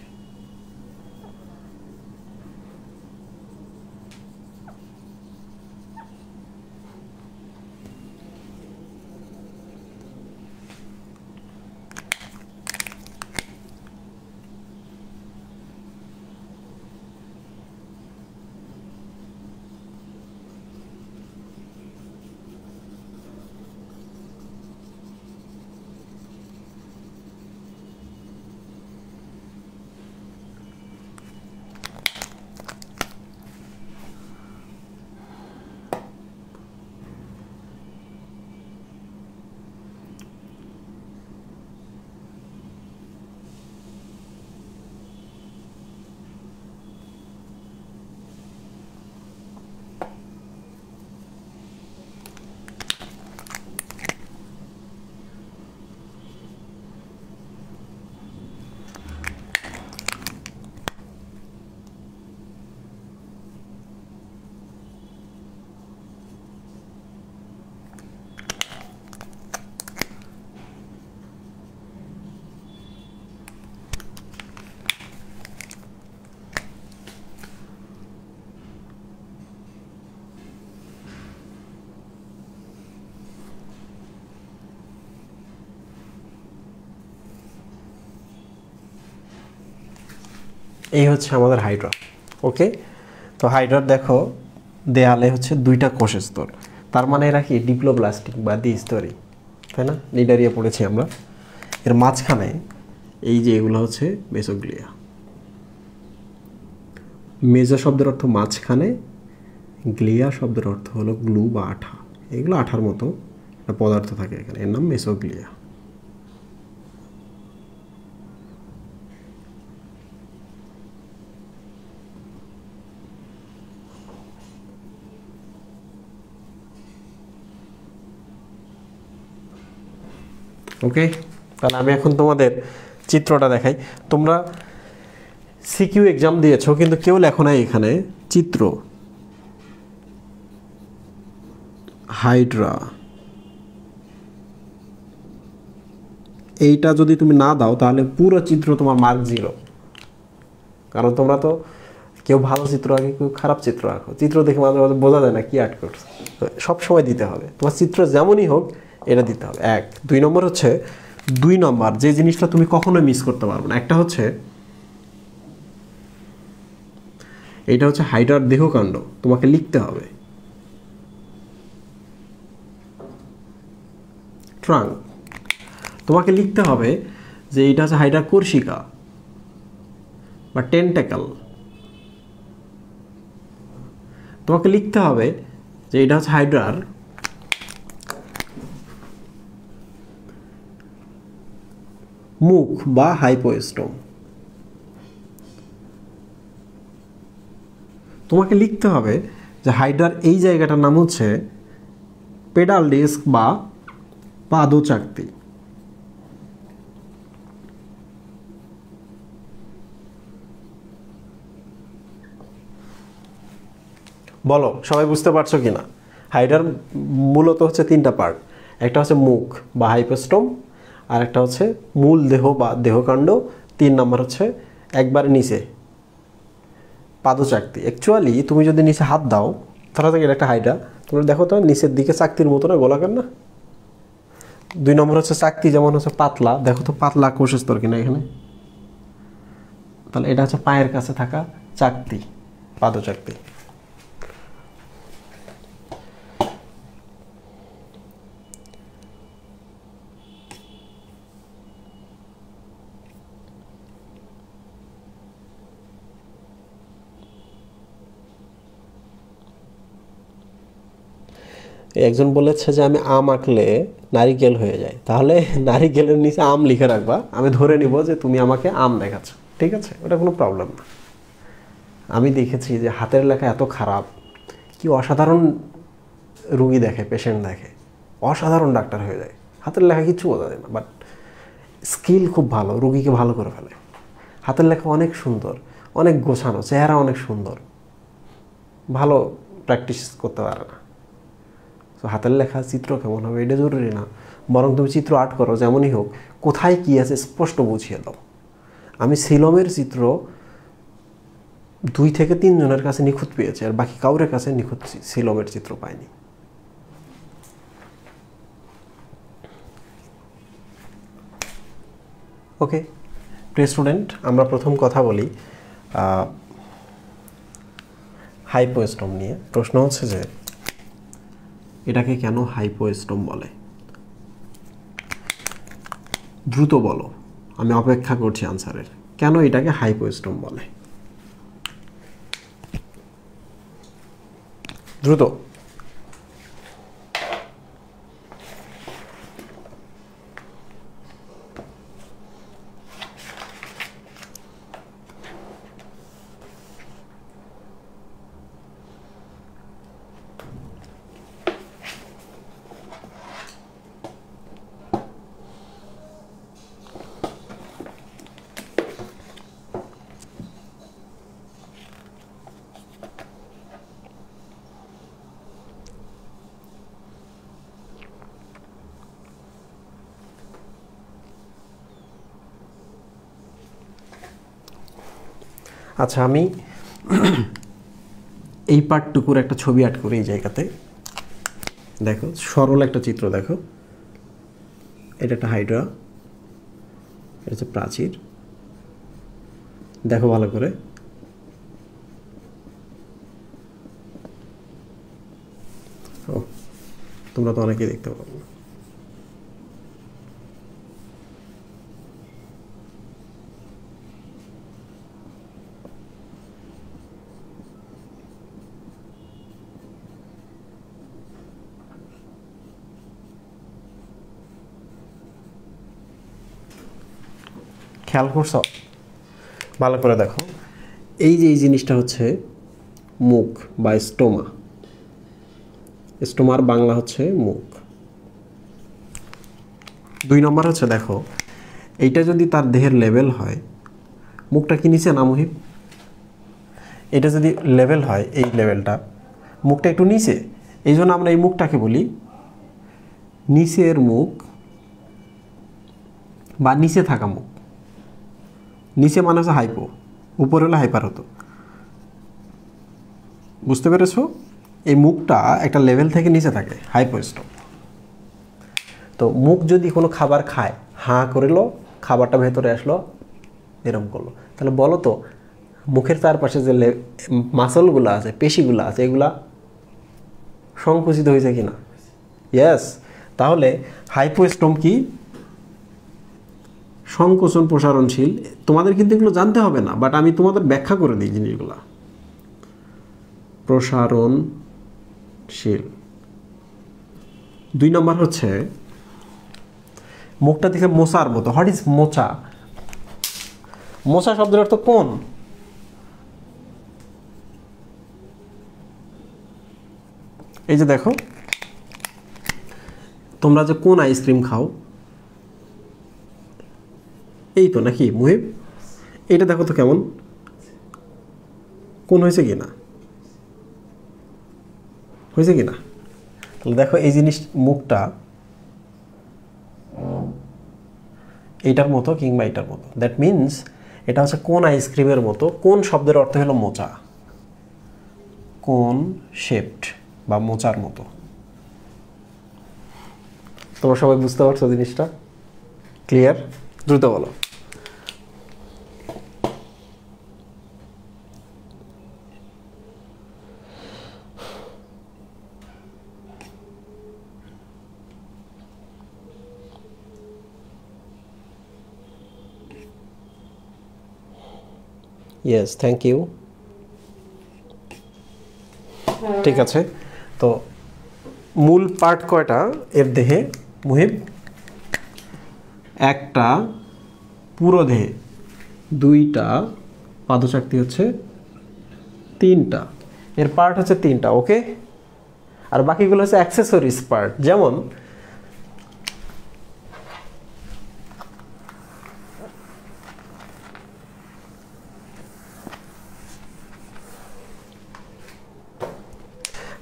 এই হচ্ছে আমাদের হাইড্রা। ওকে, তো হাইড্রার দেখো দেয়ালে হচ্ছে দুইটা কোষস্তর, তার মানে এরা কি ডিপ্লোব্লাস্টিক বা দ্বিস্তরী, তাই না? নিডারিয়া পড়েছি আমরা। এর মাঝখানে এই যে এগুলো হচ্ছে মেসোগ্লিয়া। মেজো শব্দের অর্থ মাঝখানে, গ্লিয়া শব্দের অর্থ হলো গ্লু বা আঠা। এগুলো আঠার মতো একটা পদার্থ থাকে এখানে, এর নাম মেসোগ্লিয়া। ওকে, তাহলে আমি এখন তোমাদের চিত্রটা দেখাই। তোমরা সিকিউ এক্সাম দিয়েছো কিন্তু কেউ লেখো নাই এখানে চিত্র হাইড্রা। এইটা যদি তুমি না দাও তাহলে পুরো চিত্র তোমার মার্ক 0, কারণ তোমরা তো কেউ ভালো চিত্র আঁকে, কেউ খারাপ চিত্র আঁকো। চিত্র দেখে মাঝে মাঝে বোঝা যায় না কি আর্ট করছো। সব সময় দিতে হবে, তোমার চিত্র যেমনই হোক এটা দিতে হবে। 1 2 নম্বর হচ্ছে, 2 নম্বর যে জিনিসটা তুমি কখনোই মিস করতে পারবে না, একটা হচ্ছে এইটা হচ্ছে হাইড্রার দেহকাণ্ড, তোমাকে লিখতে হবে। ট্রাঙ্ক, তোমাকে লিখতে হবে যে এইটা হচ্ছে হাইড্রার কোর্সিকা বা টেন্টাকল। তোমাকে লিখতে হবে যে এটা হচ্ছে হাইড্রার মুখ বা হাইপোস্টোম। তোমাকে লিখতে হবে যে হাইড্রার এই জায়গাটার নাম হচ্ছে পেডাল ডিস্ক বা পাদচাকতি। বলো সবাই বুঝতে পারছো কিনা? হাইড্রার মূলত হচ্ছে 3টা পার্ট, একটা হচ্ছে মুখ বা হাইপোস্টোম, আর একটা হচ্ছে মূল দেহ বা দেহকাণ্ড, 3 নম্বর হচ্ছে একবারে নিচে পাদচাকতি। অ্যাকচুয়ালি তুমি যদি নিচে হাত দাও তাহলে থেকে এটা একটা হাইড্রা, তোমরা দেখো তো নিচের দিকে চাকতির মতো না, গোলাকার না। 2 নম্বর হচ্ছে চাকতি যেমন হচ্ছে পাতলা, দেখো তো পাতলা কোষস্তর কিনা এখানে, তাহলে এটা হচ্ছে পায়ের কাছে থাকা চাকতি, পাদচাকতি। একজন বলেছে যে আমি আম আঁকলে নারিকেল হয়ে যায়, তাহলে নারিকেলের নিচে আম লিখে রাখবা, আমি ধরে নিব যে তুমি আমাকে আম দেখাচ্ছ, ঠিক আছে? ওটা কোনো প্রবলেম না। আমি দেখেছি যে হাতের লেখা এত খারাপ, কি অসাধারণ রুগী দেখে, পেশেন্ট দেখে, অসাধারণ ডাক্তার হয়ে যায়। হাতের লেখা কিচ্ছু বোঝা যায় না, বাট স্কিল খুব ভালো, রুগীকে ভালো করে ফেলে। হাতের লেখা অনেক সুন্দর, অনেক গোছানো, চেহারা অনেক সুন্দর, ভালো প্র্যাকটিস করতে পারে না। তো হাতের লেখা চিত্র কেমন হবে এটা জরুরি না, বরং তুমি চিত্র আর্ট করো যেমনই হোক, কোথায় কী আছে স্পষ্ট বুঝিয়ে দাও। আমি সিলমের চিত্র 2 থেকে 3 জনের কাছে নিখুঁত পেয়েছি, আর বাকি কাউরের কাছে নিখুঁত সিলমের চিত্র পাইনি। ওকে প্রিয় স্টুডেন্ট, আমরা প্রথম কথা বলি হাইপোস্টোম নিয়ে। প্রশ্ন হচ্ছে যে এটাকে কেন হাইপোস্টোম বলে? দ্রুত বলো, আমি অপেক্ষা করছি আনসারের। কেন এটাকে হাইপোস্টোম বলে? দ্রুত। আচ্ছা, আমি এই পার্টটুকুর একটা ছবি আর্ট করি এই জায়গাতে। দেখো সরল একটা চিত্র, দেখো এটা একটা হাইড্রা, এটা হচ্ছে প্রাচীর, দেখো ভালো করে। ও তোমরা তো অনেকেই দেখতে পাবো না। খেয়াল করছো? ভালো করে দেখো, এই যে এই জিনিসটা হচ্ছে মুখ বা স্টোমা। স্টোমার বাংলা হচ্ছে মুখ। 2 নম্বর হচ্ছে দেখো, এইটা যদি তার দেহের লেভেল হয়, মুখটা কি নিচে না মুহিব? এটা যদি লেভেল হয়, এই লেভেলটা, মুখটা একটু নিচে, এই জন্য আমরা এই মুখটাকে বলি নিচের মুখ বা নিচে থাকা মুখ। নিচে মানে হচ্ছে হাইপো, উপরে হলে হাইপার হতো। বুঝতে পেরেছো? এই মুখটা একটা লেভেল থেকে নিচে থাকে, হাইপোস্টোম। তো মুখ যদি কোনো খাবার খায়, হাঁ করিল, খাবারটা ভেতরে আসলো, এরকম করলো, তাহলে বলো তো মুখের চারপাশে যে মাসলগুলো আছে, পেশিগুলো আছে, এগুলা সংকুচিত হয়েছে কিনা? ইয়েস। তাহলে হাইপোস্টোম কি? সংকোচন প্রসারণশীল। তোমাদের কিন্তু এগুলো জানতে হবে না, বাট আমি তোমাদের ব্যাখ্যা করে দিই জিনিসগুলা। প্রসারণশীল। 2 নম্বর হচ্ছে মুখটা দেখে মোচার মতো। হোয়াট ইজ মোচা? মোচা শব্দের অর্থ কোন? এই যে দেখো, তোমরা যে কোন আইসক্রিম খাও, এই তো নাকি মুহিব? এটা দেখো তো কেমন, কোন হয়েছে কিনা? হয়েছে কিনা? তাহলে দেখো এই জিনিস, মুখটা এইটার মতো কিংবা এইটার মতো, দ্যাট মিনস এটা হচ্ছে কোন আইসক্রিমের মতো। কোন শব্দের অর্থ হলো মোচা, কোন শেপড। বা মোচার মতো। তোমরা সবাই বুঝতে পারছো জিনিসটা? ক্লিয়ার? দ্রুত বলো। Yes, thank you. ঠিক আছে, তো মূল পার্ট কয়টা এর দেহে মুহিব? একটা পুরো দেহে, দুইটা পাদচাকতি হচ্ছে তিনটা, এর পার্ট হচ্ছে তিনটা। ওকে, আর বাকিগুলো হচ্ছে অ্যাক্সেসরিজ পার্ট। যেমন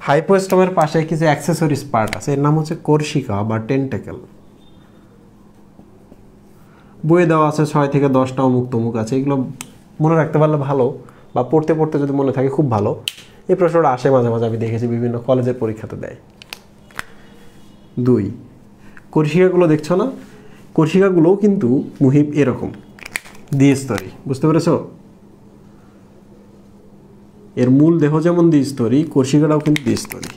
হাইপোস্টমের পাশে কিছু অ্যাক্সেসরিজ পার্ট আছে, এর নাম হচ্ছে কোরসিকা বা টেন্টেকেল। বইয়ে দেওয়া আছে 6 থেকে 10টা অমুক তমুক আছে, এগুলো মনে রাখতে পারলে ভালো, বা পড়তে পড়তে যদি মনে থাকে খুব ভালো। এই প্রশ্নটা আসে মাঝে মাঝে, আমি দেখেছি বিভিন্ন কলেজের পরীক্ষাতে দেয়। 2, কোরসিকাগুলো দেখছো না? কোরসিকাগুলোও কিন্তু মুহিব এরকম দ্বিস্তরী, বুঝতে পেরেছো? এর মূল দেহ যেমন দ্বিস্তরী, কোরসিকাটাও কিন্তু দ্বিস্তরী।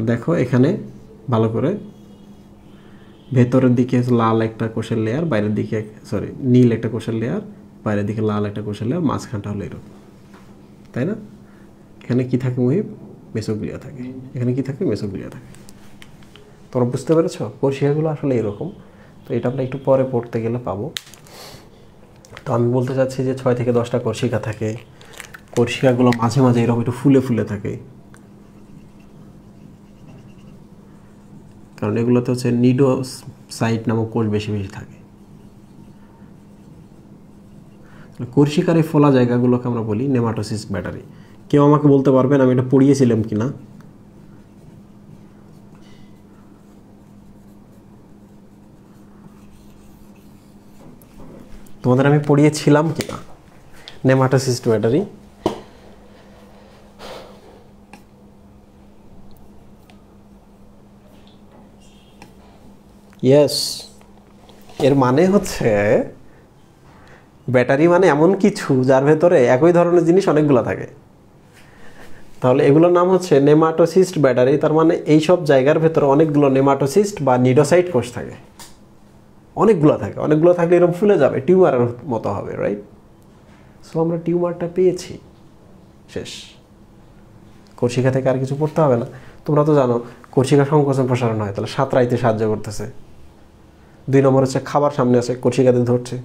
দেখো এখানে ভালো করে, ভেতরের দিকে লাল একটা কোষের লেয়ার, বাইরের দিকে নীল একটা কোষের লেয়ার, বাইরের দিকে লাল একটা কোষের লেয়ার, মাঝখানটা হলো এরকম, তাই না? এখানে কি থাকে মুহিব? মেসোগ্লিয়া থাকে। এখানে কি থাকে? মেসোগ্লিয়া থাকে। তোমরা বুঝতে পেরেছো? কোষিকাগুলো আসলে এরকম। তো এটা আমরা একটু পরে পড়তে গেলে পাবো। তো আমি বলতে চাচ্ছি যে 6 থেকে 10টা কোষিকা থাকে। কোষিকাগুলো মাঝে মাঝে এরকম একটু ফুলে ফুলে থাকে, কারণ এগুলোতে হচ্ছে নিডোসাইট নামক কোষ বেশি বেশি থাকে। কোষিকার এই ফোলা জায়গাগুলোকে আমরা বলি নেমাটোসিস্ট ব্যাটারি। কেউ আমাকে বলতে পারবেন আমি এটা পড়িয়েছিলাম কিনা? তোমাদের আমি পড়িয়েছিলাম কিনা নেমাটোসিস্ট ব্যাটারি? ইয়েস, এর মানে হচ্ছে ব্যাটারি মানে এমন কিছু যার ভেতরে একই ধরনের জিনিস অনেকগুলো থাকে। তাহলে এগুলোর নাম হচ্ছে নেমাটোসিস্ট ব্যাটারি। তার মানে এই সব জায়গার ভেতরে অনেকগুলো নেমাটোসিস্ট বা নিডোসাইট কোষ থাকে, অনেকগুলো থাকে। অনেকগুলো থাকলে এরকম ফুলে যাবে, টিউমারের মতো হবে, রাইট? সো আমরা টিউমারটা পেয়েছি, শেষ। কোষিকা থেকে আর কিছু পড়তে হবে না। তোমরা তো জানো কোষিকা সংকোচন প্রসারণ হয়, তাহলে সাঁতরাইতে সাহায্য করতেছে। 2 নম্বর হচ্ছে খাবার সামনে আছে, কোষিকাতে ধরছে,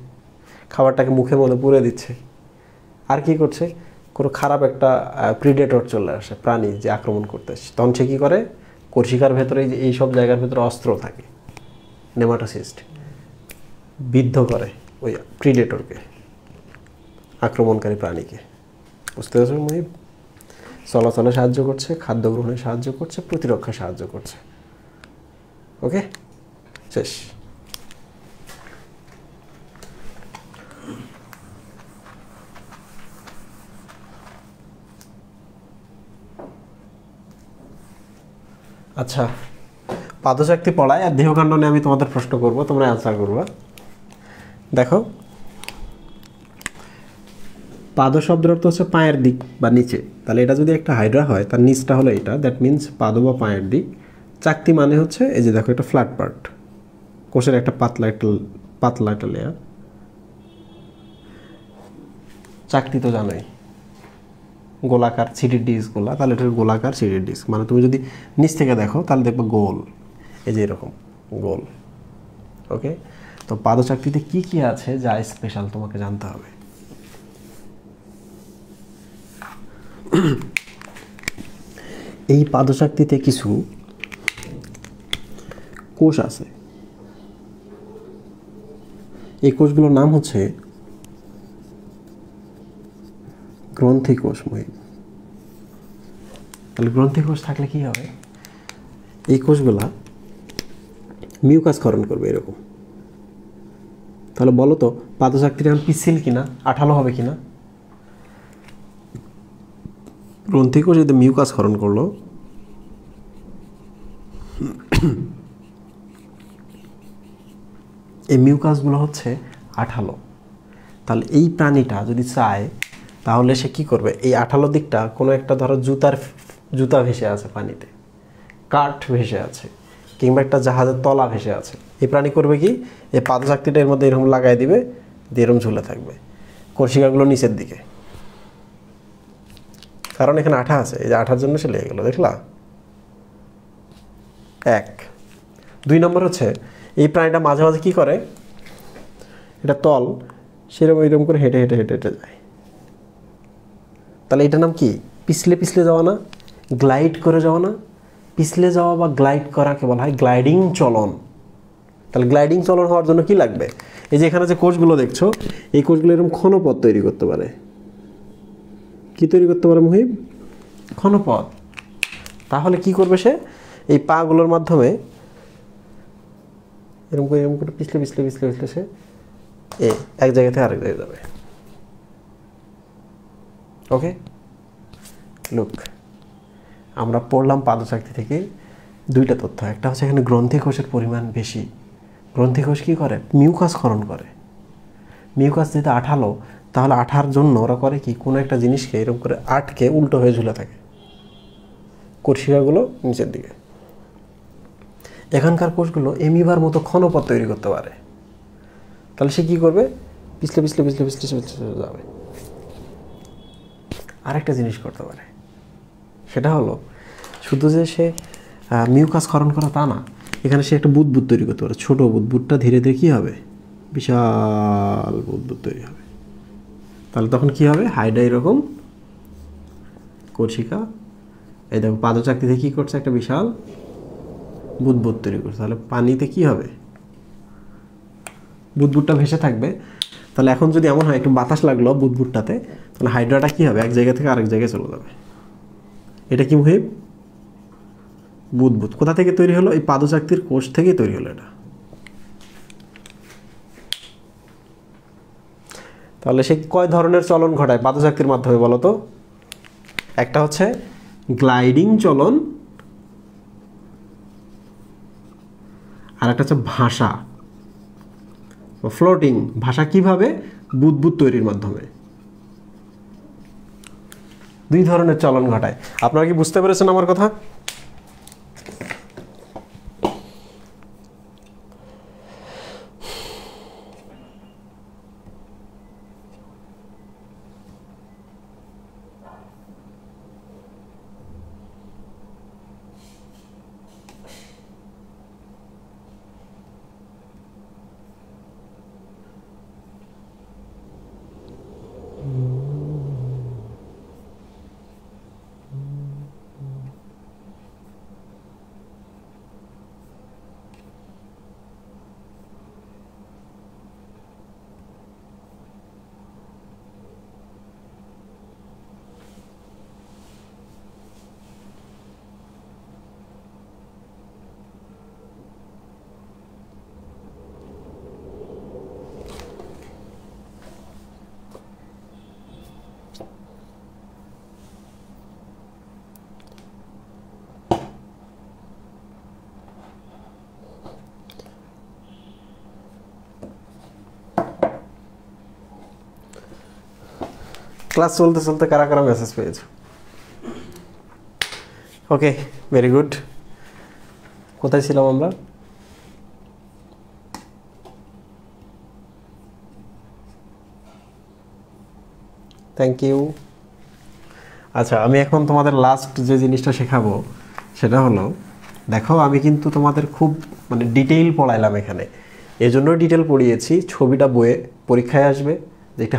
খাবারটাকে মুখের মধ্যে পুরে দিচ্ছে। আর কি করছে? কোনো খারাপ একটা প্রিডেটর চলে আসে, প্রাণী যে আক্রমণ করতে আসে, তখন সে কী করে? কোষিকার ভেতরে এই সব জায়গার ভেতরে অস্ত্র থাকে, নেমাটোসিস্ট বিদ্ধ করে ওই প্রিডেটরকে, আক্রমণকারী প্রাণীকে। বুঝতে পারছো মুহিব? চলাচলে সাহায্য করছে, খাদ্য গ্রহণে সাহায্য করছে, প্রতিরক্ষায় সাহায্য করছে। ওকে, শেষ। আচ্ছা, পাদচাকতি পড়ায় আর দেহকাণ্ড নিয়ে আমি তোমাদের প্রশ্ন করব, তোমরা অ্যান্সার করবা। দেখো, পাদ শব্দের অর্থ হচ্ছে পায়ের দিক বা নিচে। তাহলে এটা যদি একটা হাইড্রা হয়, তার নিচটা হলো এটা, দ্যাট মিনস পাদ বা পায়ের দিক। চাকতি মানে হচ্ছে এই যে দেখো, একটা ফ্ল্যাট পার্ট, কোষের একটা পাতলা একটা লেয়ার। চাকতি তো জানোই, গোলাকার সিডির ডিস্কগুলো, তাহলে এটা গোলাকার সিডির ডিস্ক। মানে তুমি যদি নিচ থেকে দেখো তাহলে দেখবে গোল, এই যে এরকম গোল। ওকে, তো পাদচাকতিতে কি কি আছে যা স্পেশাল তোমাকে জানতে হবে। এই পাদচাকতিতে কিছু কোষ আছে, এই কোষগুলোর নাম হচ্ছে গ্রন্থি কোষ। তাহলে গ্রন্থি কোষ থাকলে কি হবে? এই কোষগুলা মিউকাস ক্ষরণ করবে এরকম, তাহলে বলো তো পাদচাকতিটা এখন পিচ্ছিল কিনা, আঠালো হবে কিনা? গ্রন্থিকোষ যদি মিউকাস ক্ষরণ করলো, এই মিউকাসগুলো হচ্ছে আঠালো। তাহলে এই প্রাণীটা যদি চায় তাহলে সে কি করবে, এই আঠালো দিকটা কোনো একটা ধরো জুতা ভেসে আছে পানিতে, কাঠ ভেসে আছে, কিংবা একটা জাহাজের তলা ভেসে আছে, এই প্রাণী করবে কি, এই পাদচাকতিটা এর মধ্যে এরকম লাগাই দিবে, দিয়ে এরকম ঝুলে থাকবে, কর্ষিকাগুলো নিচের দিকে, কারণ এখানে আঠা আছে, এই যে আঠার জন্য সে লেগে গেল, দেখলা? 1 2 নম্বর হচ্ছে এই প্রাণীটা মাঝে মাঝে কি করে, এটা তল, সেরকম এরকম করে হেঁটে হেঁটে হেঁটে হেঁটে যায়। তাহলে এটার নাম কি, পিছলে পিছলে যাওয়া না, গ্লাইড করে যাওয়া না? পিছলে যাওয়া বা গ্লাইড করাকে বলা হয় গ্লাইডিং চলন। তাহলে গ্লাইডিং চলন হওয়ার জন্য কি লাগবে, এই যে এখানে যে কোষগুলো দেখছো, এই কোষগুলো এরকম ক্ষণপথ তৈরি করতে পারে। কি তৈরি করতে পারে মুহিব? ক্ষণপথ। তাহলে কি করবে সে, এই পাগুলোর মাধ্যমে এরকম করে পিছলে পিছলে পিছলে পিছলে সে এক জায়গা থেকে আরেক জায়গায় যাবে। ওকে, লুক, আমরা পড়লাম পাদচাকতি থেকে 2টা তথ্য। একটা হচ্ছে এখানে গ্রন্থিকোষের পরিমাণ বেশি। গ্রন্থিকোষ কী করে, মিউকাস ক্ষরণ করে। মিউকাস যেটা আঠালো, তাহলে আঠার জন্য ওরা করে কি, কোনো একটা জিনিসকে এরকম করে আটকে উল্টো হয়ে ঝুলে থাকে, কর্ষিকাগুলো নিচের দিকে। এখানকার কোষগুলো এমিবার মতো ক্ষণপথ তৈরি করতে পারে। তাহলে সে কী করবে, পিছলে পিছলে পিছলে পিছলে পিছলে যাবে। আরেকটা জিনিস করতে পারে, সেটা হলো শুধু যে সে মিউকাস ক্ষরণ করা তা না, এখানে সে একটা বুদবুদ তৈরি করতে পারে। ছোটো বুদবুদটা ধীরে ধীরে কী হবে, বিশাল বুদবুদ তৈরি হবে। তাহলে তখন কি হবে, হাইড্রা এরকম কর্ষিকা, এই দেখো পাদচাকতিতে কী করছে, একটা বিশাল বুদবুদ তৈরি করছে। তাহলে পানিতে কি হবে, বুদবুদটা ভেসে থাকবে। তাহলে এখন যদি এমন হয় একটু বাতাস লাগলো বুদবুদটাতে, তাহলে হাইড্রাটা কী হবে, এক জায়গা থেকে আরেক জায়গায় চলে যাবে। এটা কি মুহিব, বুদবুদ। কোথা থেকে তৈরি হলো, এই পাদচাকতির কোষ থেকেই তৈরি হলো এটা। তাহলে সে কয় ধরনের চলন ঘটায় পাদচাকতির মাধ্যমে বলো তো? একটা হচ্ছে গ্লাইডিং চলন, আর একটা হচ্ছে ভাষা, ফ্লোটিং। ভাষা কিভাবে, বুদবুদ তৈরির মাধ্যমে। 2 ধরনের চলন ঘটায়। আপনারা কি বুঝতে পেরেছেন আমার কথা? ক্লাস চলতে চলতে কারা কারা মেসেজ পেয়েছো? Okay, very good. কোথায় ছিলাম আমরা? Thank you. আচ্ছা, আমি এখন তোমাদের লাস্ট যে জিনিসটা শেখাবো সেটা হলো, দেখো আমি কিন্তু তোমাদের খুব মানে ডিটেইল পড়াইলাম এখানে, এজন্য ডিটেল পড়িয়েছি। ছবিটা বইয়ে পরীক্ষায় আসবে, যে একটা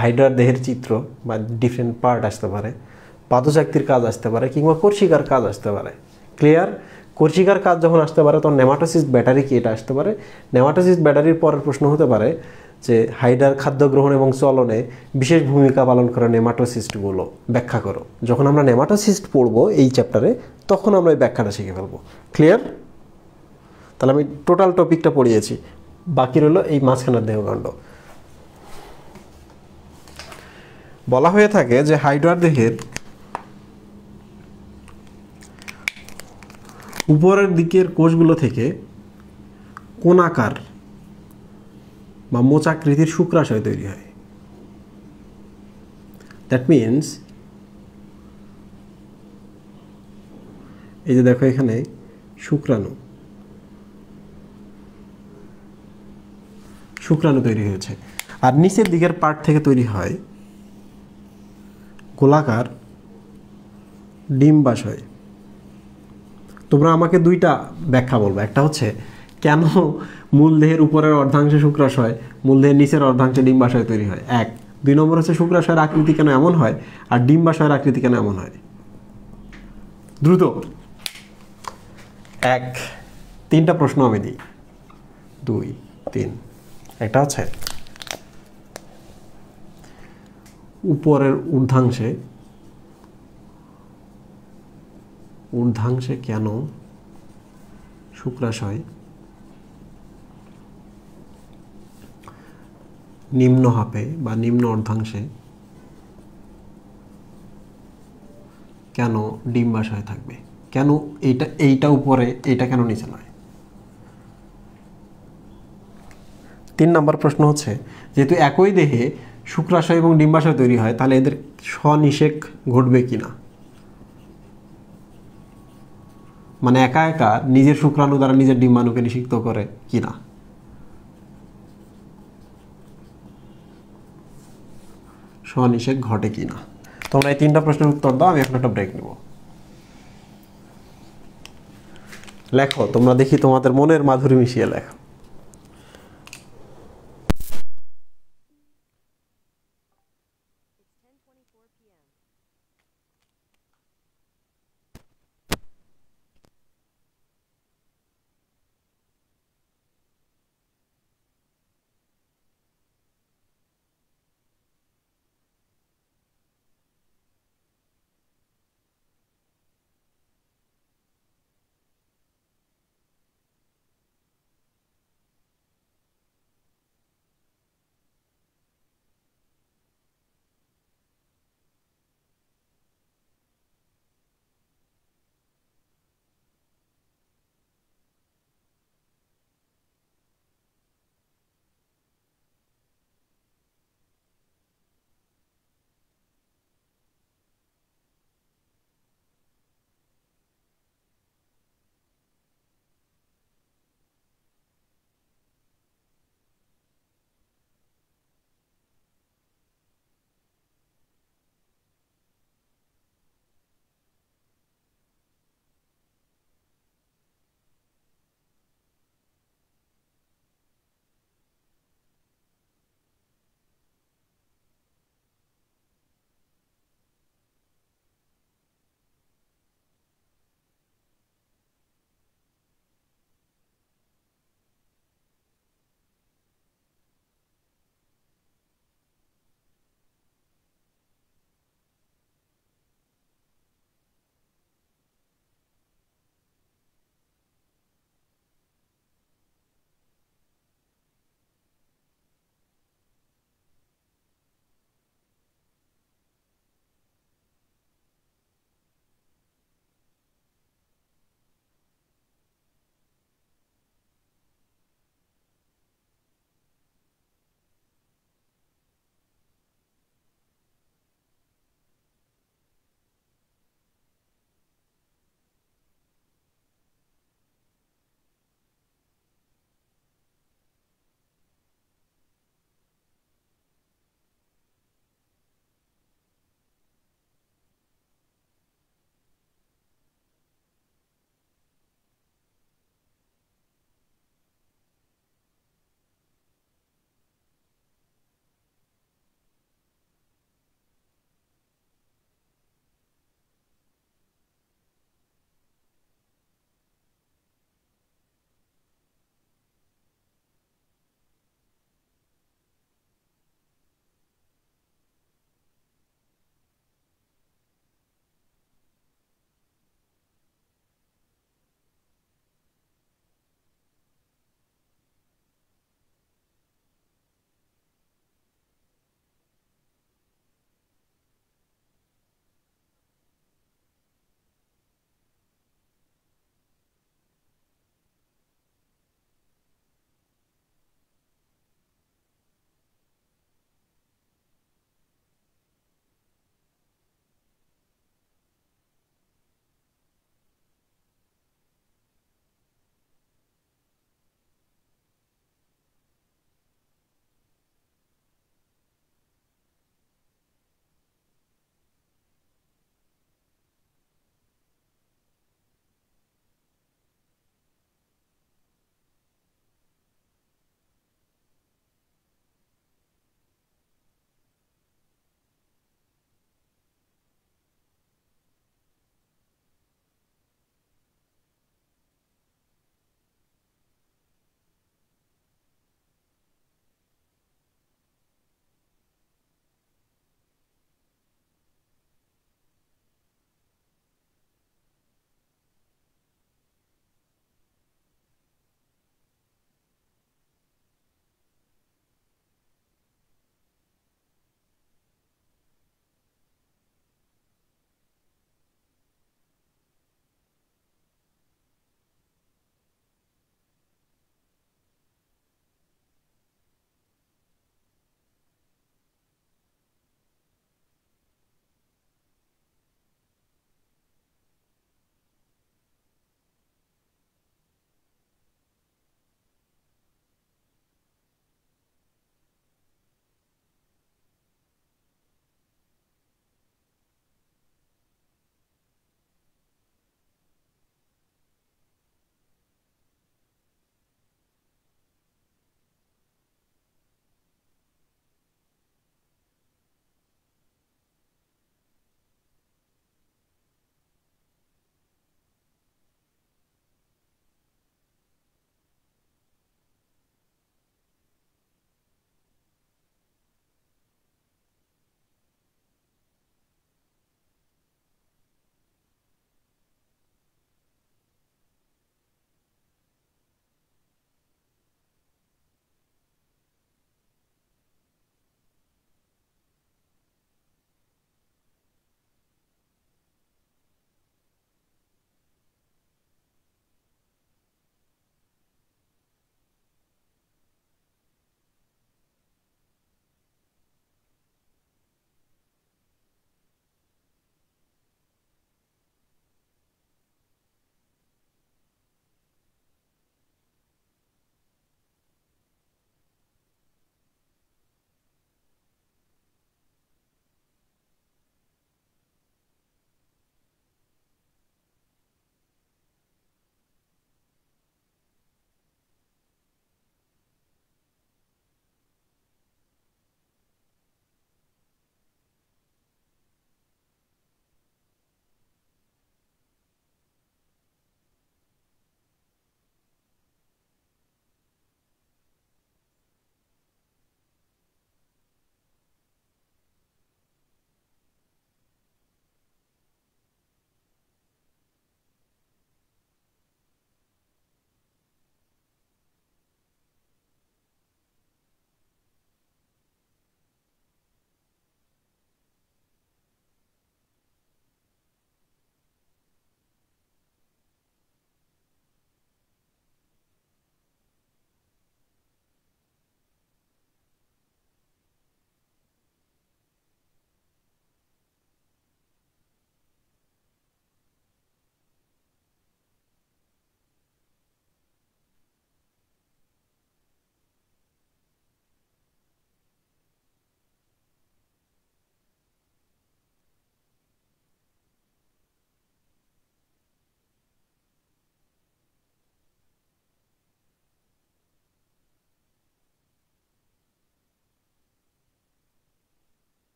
হাইড্রার দেহের চিত্র বা ডিফারেন্ট পার্ট আসতে পারে, পাদচাকতির কাজ আসতে পারে, কিংবা কর্ষিকার কাজ আসতে পারে। ক্লিয়ার? কর্ষিকার কাজ যখন আসতে পারে তখন নেমাটোসিস্ট ব্যাটারি কি, এটা আসতে পারে। নেমাটোসিস্ট ব্যাটারির পরের প্রশ্ন হতে পারে যে হাইড্রার খাদ্য গ্রহণ এবং চলনে বিশেষ ভূমিকা পালন করে নেমাটোসিস্টগুলো ব্যাখ্যা করো। যখন আমরা নেমাটোসিস্ট পড়বো এই চ্যাপ্টারে, তখন আমরা এই ব্যাখ্যাটা শিখে ফেলবো। ক্লিয়ার? তাহলে আমি টোটাল টপিকটা পড়িয়েছি। বাকি রইল এই মাঝখানের দেহকাণ্ড। বলা হয়ে থাকে যে হাইড্রার দেহের উপরের দিকের কোষগুলো থেকে কোণাকার বা মোচাকৃতির শুক্রাশয় তৈরি হয়। দ্যাট মিনস এই যে দেখো এখানে শুক্রাণু তৈরি হয়েছে, আর নিচের দিকের পার্ট থেকে তৈরি হয় গোলাকার ডিম্বাশয়। তোমরা আমাকে দুইটা ব্যাখ্যা বলবো, একটা হচ্ছে কেন মূল দেহের উপরের অর্ধাংশে শুক্রাশয়, মূল দেহের নিচের অর্ধাংশে ডিম্বাশয় তৈরি হয়, এক। দুই নম্বর হচ্ছে শুক্রাশয়ের আকৃতি কেন এমন হয় আর ডিম্বাশয়ের আকৃতি কেন এমন হয়। দ্রুত এক, তিনটা প্রশ্ন আমি দিই, 2, 3। একটা হচ্ছে উপরের ঊর্ধ্বাংশে কেন শুক্রাশয়, নিম্ন হাপে বা নিম্ন অর্ধাংশে কেন ডিম্বাশয় থাকবে, কেন এইটা উপরে এইটা কেন নিচে নয়। 3 নম্বর প্রশ্ন হচ্ছে যেহেতু একই দেহে শুক্রাশয় এবং ডিম্বাশয় তৈরি হয়, তাহলে এদের স্বনিষেক ঘটবে কিনা, মানে একা একা নিজের শুক্রাণু দ্বারা নিজের ডিম্বাণুকে নিষিক্ত করে কিনা। স্বনিষেক ঘটে কিনা। তোমরা এই 3টা প্রশ্নের উত্তর দাও, আমি এখন একটা ব্রেক নেব। লেখো তোমরা, দেখি তোমাদের মনের মাধুরী মিশিয়ে লেখো।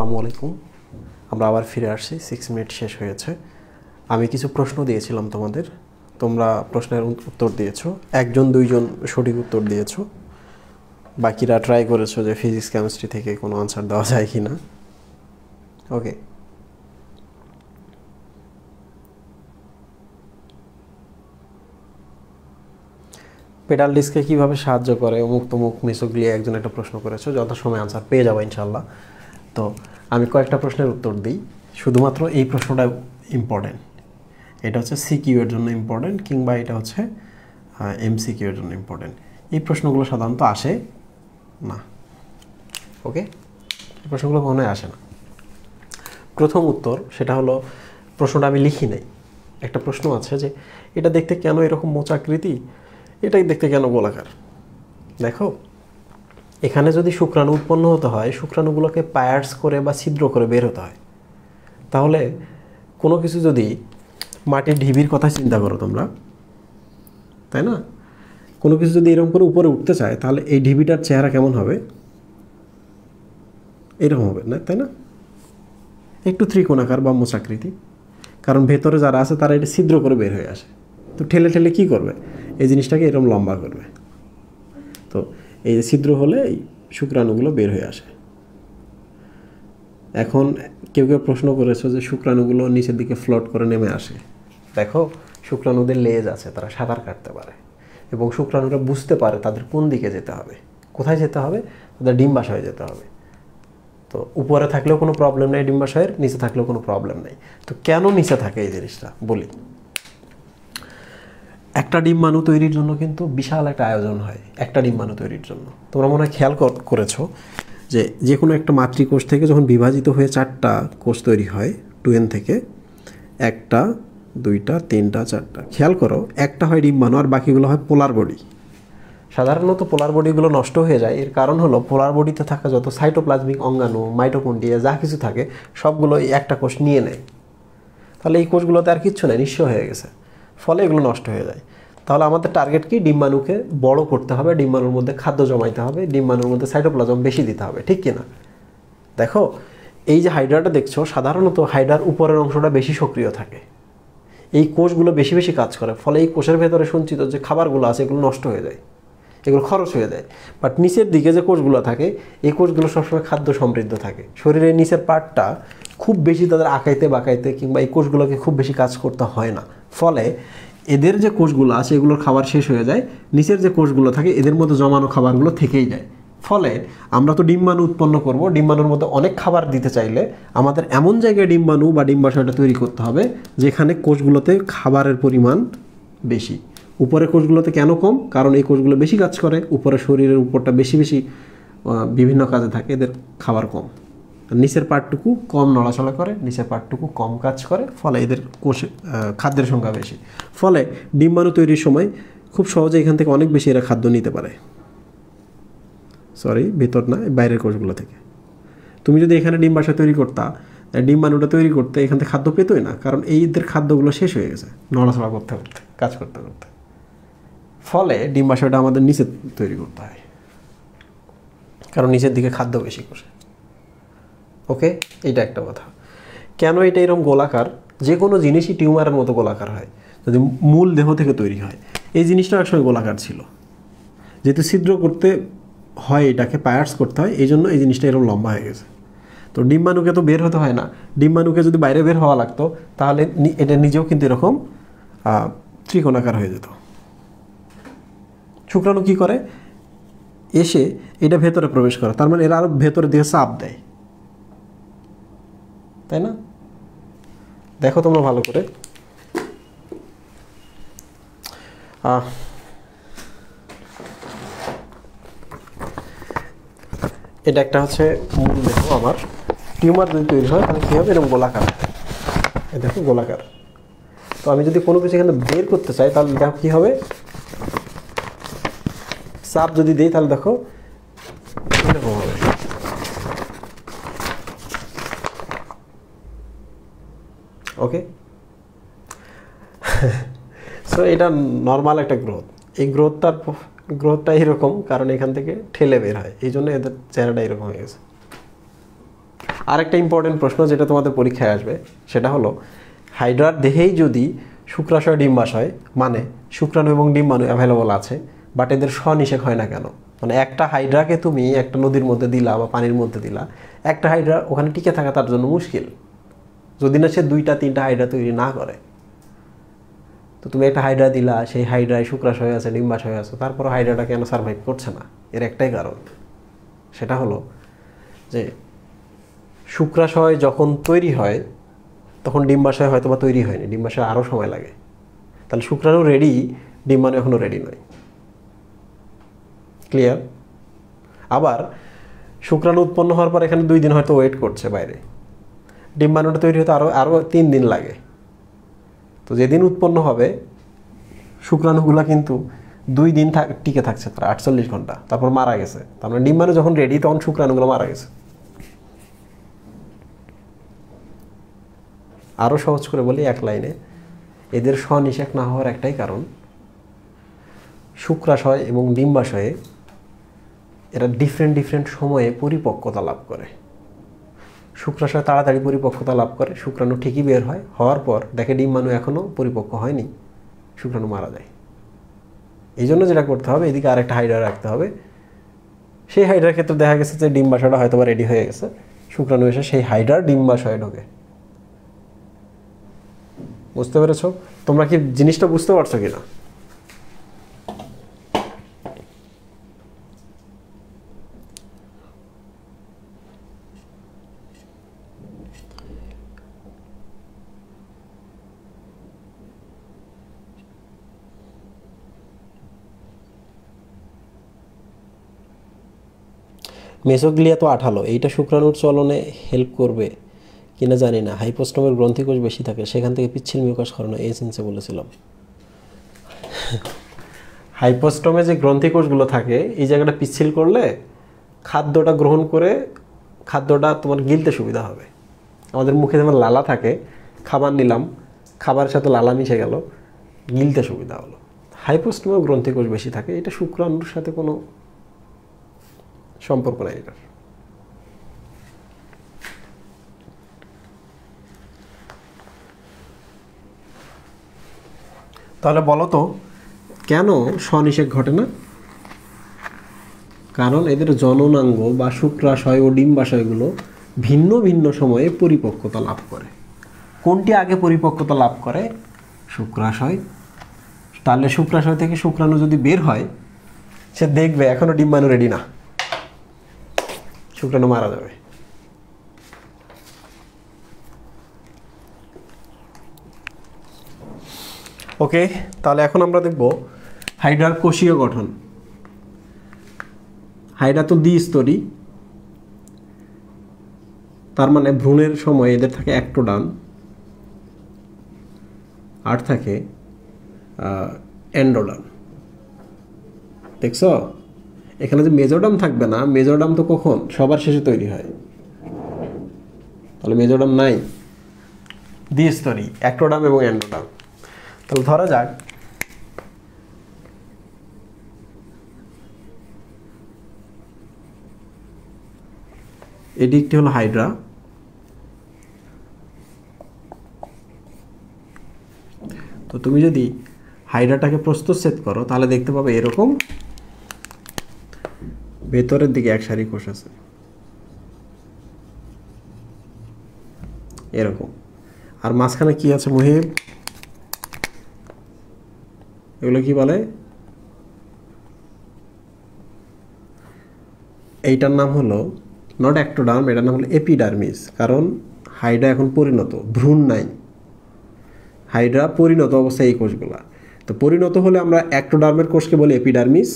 আসসালামু আলাইকুম। আমরা আবার ফিরে আসছি, 6 মিনিট শেষ হয়েছে। আমি কিছু প্রশ্ন দিয়েছিলাম তোমাদের, তোমরা প্রশ্নের উত্তর দিয়েছো, একজন দুইজন সঠিক উত্তর দিয়েছো, বাকিরা ট্রাই করেছো যে ফিজিক্স কেমিস্ট্রি থেকে কোনো আনসার দেওয়া যায় কি না। ওকে, পেডাল ডিস্কে কীভাবে সাহায্য করে অমুক তমুক মিসোগ্লিয়া একজন একটা প্রশ্ন করেছো, যথাসময়ে আনসার পেয়ে যাবো ইনশাল্লাহ। তো আমি কয়েকটা প্রশ্নের উত্তর দিই, শুধুমাত্র এই প্রশ্নটা ইম্পর্টেন্ট, এটা হচ্ছে সিকিউ এর জন্য ইম্পর্টেন্ট, কিংবা এটা হচ্ছে এমসিকিউ এর জন্য ইম্পর্টেন্ট। এই প্রশ্নগুলো সাধারণত আসে না। ওকে, এই প্রশ্নগুলো কখনোই আসে না। প্রথম উত্তর সেটা হলো, প্রশ্নটা আমি লিখি নাই, একটা প্রশ্ন আছে যে এটা দেখতে কেন এরকম মোচাকৃতি, এটাই দেখতে কেন গোলাকার। দেখো, এখানে যদি শুক্রাণু উৎপন্ন হতে হয়, শুক্রাণুগুলোকে পায়ার্স করে বা ছিদ্র করে বের হতে হয়। তাহলে কোনো কিছু যদি মাটির ঢিবির কথা চিন্তা করো তোমরা, তাই না, কোনো কিছু যদি এরকম করে উপরে উঠতে চায়, তাহলে এই ঢিবিটার চেহারা কেমন হবে? এরকম হবে না, তাই না, একটু ত্রিকোণাকার বা মোচাকৃতি। কারণ ভেতরে যারা আছে তারা এটা ছিদ্র করে বের হয়ে আসে, তো ঠেলে ঠেলে কী করবে, এই জিনিসটাকে এরকম লম্বা করবে। তো এই যে ছিদ্র হলে এই শুক্রাণুগুলো বের হয়ে আসে। এখন কেউ কেউ প্রশ্ন করেছো যে শুক্রাণুগুলো নিচের দিকে ফ্লোট করে নেমে আসে। দেখো, শুক্রাণুদের লেজ আছে, তারা সাঁতার কাটতে পারে এবং শুক্রাণুরা বুঝতে পারে তাদের কোন দিকে যেতে হবে, কোথায় যেতে হবে, তাদের ডিম্বাশয়ে যেতে হবে। তো উপরে থাকলেও কোনো প্রবলেম নেই ডিম্বাশয়ের, নিচে থাকলেও কোনো প্রবলেম নেই। তো কেন নিচে থাকে এই জিনিসটা বলি। একটা ডিম্বাণু তৈরির জন্য কিন্তু বিশাল একটা আয়োজন হয় একটা ডিম্বাণু তৈরির জন্য। তোমরা মনে হয় খেয়াল করেছো যে যে কোনো একটা মাতৃকোষ থেকে যখন বিভাজিত হয়ে 4টা কোষ তৈরি হয় 2n থেকে, 1টা 2টা 3টা 4টা, খেয়াল করো, একটা হয় ডিম্বাণু আর বাকিগুলো হয় পোলার বডি। সাধারণত পোলার বডিগুলো নষ্ট হয়ে যায়, এর কারণ হলো পোলার বডিতে থাকা যত সাইটোপ্লাজমিক অঙ্গাণু, মাইটোকন্ড্রিয়া যা কিছু থাকে সবগুলো এই একটা কোষ নিয়ে নেয়। তাহলে এই কোষগুলোতে আর কিচ্ছু নেই, নিঃস্ব হয়ে গেছে, ফলে এগুলো নষ্ট হয়ে যায়। তাহলে আমাদের টার্গেট কি, ডিম্বাণুকে বড় করতে হবে, ডিম্বাণুর মধ্যে খাদ্য জমাইতে হবে, ডিম্বাণুর মধ্যে সাইটোপ্লাজম বেশি দিতে হবে, ঠিক কিনা? দেখো, এই যে হাইড্রাটা দেখছো, সাধারণত হাইড্রার উপরের অংশটা বেশি সক্রিয় থাকে, এই কোষগুলো বেশি বেশি কাজ করে, ফলে এই কোষের ভেতরে সঞ্চিত যে খাবারগুলো আছে এগুলো নষ্ট হয়ে যায়, এগুলো খরচ হয়ে যায়। বাট নিচের দিকে যে কোষগুলো থাকে, এই কোষগুলো সবসময় খাদ্য সমৃদ্ধ থাকে। শরীরের নিচের পার্টটা খুব বেশি তাদের আঁকাইতে বাঁকাইতে কিংবা এই কোষগুলোকে খুব বেশি কাজ করতে হয় না, ফলে এদের যে কোষগুলো আছে এগুলোর খাবার শেষ হয়ে যায়, নিচের যে কোষগুলো থাকে এদের মধ্যে জমানো খাবারগুলো থেকেই যায়। ফলে আমরা তো ডিম্বাণু উৎপন্ন করব, ডিম্বাণুর মধ্যে অনেক খাবার দিতে চাইলে আমাদের এমন জায়গায় ডিম্বাণু বা ডিম্বাশয়টা তৈরি করতে হবে যেখানে কোষগুলোতে খাবারের পরিমাণ বেশি। উপরে কোষগুলোতে কেন কম? কারণ এই কোষগুলো বেশি কাজ করে, উপরে শরীরের উপরটা বেশি বেশি বিভিন্ন কাজে থাকে, এদের খাবার কম। নিচের পার্টটুকু কম নড়াচড়া করে, নিচের পার্টটুকু কম কাজ করে, ফলে এদের কোষে খাদ্যের সংখ্যা বেশি। ফলে ডিম্বাণু তৈরির সময় খুব সহজে এখান থেকে অনেক বেশি এরা খাদ্য নিতে পারে। ভিতর না, বাইরের কোষগুলো থেকে। তুমি যদি এখানে ডিম্বাশয় তৈরি করতা, ডিম্বাণুটা তৈরি করতে এখান থেকে খাদ্য পেতোই না, কারণ এইদের খাদ্যগুলো শেষ হয়ে গেছে নড়াচড়া করতে করতে, কাজ করতে করতে। ফলে ডিম্বাশয়টা আমাদের নিচে তৈরি করতে হয়, কারণ নিচের দিকে খাদ্য বেশি কোষে। ওকে, এইটা একটা কথা। কেন এটা এরকম গোলাকার? যে কোনো জিনিসই টিউমারের মতো গোলাকার হয় যদি মূল দেহ থেকে তৈরি হয়। এই জিনিসটা একসময় গোলাকার ছিল, যেহেতু ছিদ্র করতে হয়, এটাকে পায়ার্স করতে হয়, এই জন্য এই জিনিসটা এরকম লম্বা হয়ে গেছে। তো ডিম্বাণুকে তো বের হতে হয় না, ডিম্বাণুকে যদি বাইরে বের হওয়া লাগতো তাহলে এটা নিজেও কিন্তু এরকম ত্রিকোণাকার হয়ে যেত। শুক্রাণু কী করে, এসে এটা ভেতরে প্রবেশ করে, তার মানে এরা আরও ভেতরে দিয়ে চাপ দেয়, তাই না? দেখো তোমরা ভালো করে, এটা একটা হচ্ছে মূল দেহ আমার। টিউমার যদি তৈরি হয় তাহলে কী হবে, এরকম গোলাকার, এ দেখো গোলাকার। তো আমি যদি কোনো কিছু এখানে বের করতে চাই তাহলে দেখো কী হবে, চাপ যদি দিই তাহলে দেখো এরকম হবে। ওকে, সো এটা নর্মাল একটা গ্রোথ। এই গ্রোথটা এরকম, কারণ এখান থেকে ঠেলে বের হয়, এই জন্য এদের চেহারাটা এরকম হয়ে গেছে। আরেকটা ইম্পর্টেন্ট প্রশ্ন যেটা তোমাদের পরীক্ষায় আসবে সেটা হলো হাইড্রার দেহেই যদি শুক্রাশয় ডিম্বাশয় মানে শুক্রাণু এবং ডিম্বাণু অ্যাভেলেবল আছে, বাট এদের স্বনিষেক হয় না কেন? মানে একটা হাইড্রাকে তুমি একটা নদীর মধ্যে দিলা বা পানির মধ্যে দিলা, একটা হাইড্রা ওখানে টিকে থাকা তার জন্য মুশকিল, যদি না সে 2টা 3টা হাইড্রা তৈরি না করে। তো তুমি একটা হাইড্রা দিলা, সেই হাইড্রায় শুক্রাশয় আছে, ডিম্বাশয় আছে, তারপর হাইড্রাটা কেন সার্ভাইভ করছে না? এর একটাই কারণ, সেটা হলো যে শুক্রাশয় যখন তৈরি হয় তখন ডিম্বাশয় হয়তো বা তৈরি হয়নি, ডিম্বাশয় আরও সময় লাগে। তাহলে শুক্রাণু রেডি, ডিম্বাণু এখনও রেডি নয়। ক্লিয়ার? আবার শুক্রাণু উৎপন্ন হওয়ার পর এখানে 2 দিন হয়তো ওয়েট করছে বাইরে, ডিম্বাণুটা তৈরি হতে আরও 3 দিন লাগে। তো যেদিন উৎপন্ন হবে শুক্রাণুগুলো কিন্তু 2 দিন টিকে থাকছে, তারা 48 ঘন্টা, তারপর মারা গেছে। তার মানে ডিম্বাণু যখন রেডি তখন শুক্রাণুগুলো মারা গেছে। আরও সহজ করে বলি এক লাইনে, এদের স্বনিষেক না হওয়ার একটাই কারণ, শুক্রাশয় এবং ডিম্বাশয়ে এরা ডিফারেন্ট সময়ে পরিপক্কতা লাভ করে। শুক্রাশয় তাড়াতাড়ি পরিপক্কতা লাভ করে, শুক্রাণু ঠিকই বের হয়, হওয়ার পর দেখে ডিম্বাণু এখনও পরিপক্ক হয়নি, শুক্রাণু মারা যায়। এই জন্য যেটা করতে হবে, এদিকে আরেকটা হাইড্রা রাখতে হবে। সেই হাইড্রার ক্ষেত্রে দেখা গেছে যে ডিম্বাশয়টা হয়তো বা রেডি হয়ে গেছে, শুক্রাণু এসে সেই হাইড্রার ডিম্বাশয়ে ঢোকে। বুঝতে পেরেছো? তোমরা কি জিনিসটা বুঝতে পারছো কিনা? মেসোগ্লিয়া তো আঠালো, এইটা শুক্রাণুর চলনে হেল্প করবে কিনা জানি না। হাইপোস্টোমের গ্রন্থিকোষ বেশি থাকে, সেখান থেকে পিচ্ছিল মিউকাস করানো, এই সেন্সে বলেছিলাম। হাইপোস্টোমে যে গ্রন্থিকোষগুলো থাকে, এই জায়গাটা পিচ্ছিল করলে খাদ্যটা গ্রহণ করে খাদ্যটা তোমার গিলতে সুবিধা হবে। আমাদের মুখে যেমন লালা থাকে, খাবার নিলাম, খাবারের সাথে লালা মিশে গেল, গিলতে সুবিধা হলো। হাইপোস্টোমে গ্রন্থিকোষ বেশি থাকে, এটা শুক্রাণুর সাথে কোনো সম্পর্ক নাই এটার। তাহলে বলো তো কেন স্বনিষেক ঘটে না? কারণ এদের জননাঙ্গ বা শুক্রাশয় ও ডিম্বাশয়গুলো ভিন্ন ভিন্ন সময়ে পরিপক্কতা লাভ করে। কোনটি আগে পরিপক্কতা লাভ করে? শুক্রাশয়। তাহলে শুক্রাশয় থেকে শুক্রাণু যদি বের হয়, সে দেখবে এখনো ডিম্বাণু রেডি না, শুক্রাণু মারা যাবে। ওকে, তাহলে এখন আমরা দেখব হাইড্রার কোষীয় গঠন। হাইড্রা তো দ্বিস্তরী, তার মানে ভ্রূণের সময় এদের থাকে অ্যাক্টোডার্ম আর থাকে এন্ডোডার্ম। দেখছো এখানে যে মেজোডার্ম থাকবে না, মেজোডার্ম তো কখন? সবার শেষে তৈরি হয়। তাহলে মেজোডার্ম নাই, দ্বিস্তরী অ্যাক্টোডার্ম এবং এন্ডোডার্ম। তাহলে ধরা যাক এটি একটি হলো হাইড্রা। তো তুমি যদি হাইড্রাটাকে প্রস্থচ্ছেদ করো তাহলে দেখতে পাবে এরকম ভেতরের দিকে এক সারি কোষ আছে, এরকম। আর মাঝখানে কি আছে মুহিব? এগুলো কি বলে? এইটার নাম হলো নট অ্যাক্টোডার্ম, এটার নাম হলো এপিডার্মিস। কারণ হাইড্রা এখন পরিণত, ভ্রূণ নাই, হাইড্রা পরিণত অবস্থায় এই কোষগুলা। তো পরিণত হলে আমরা অ্যাক্টোডার্মের কোষকে বলি এপিডার্মিস,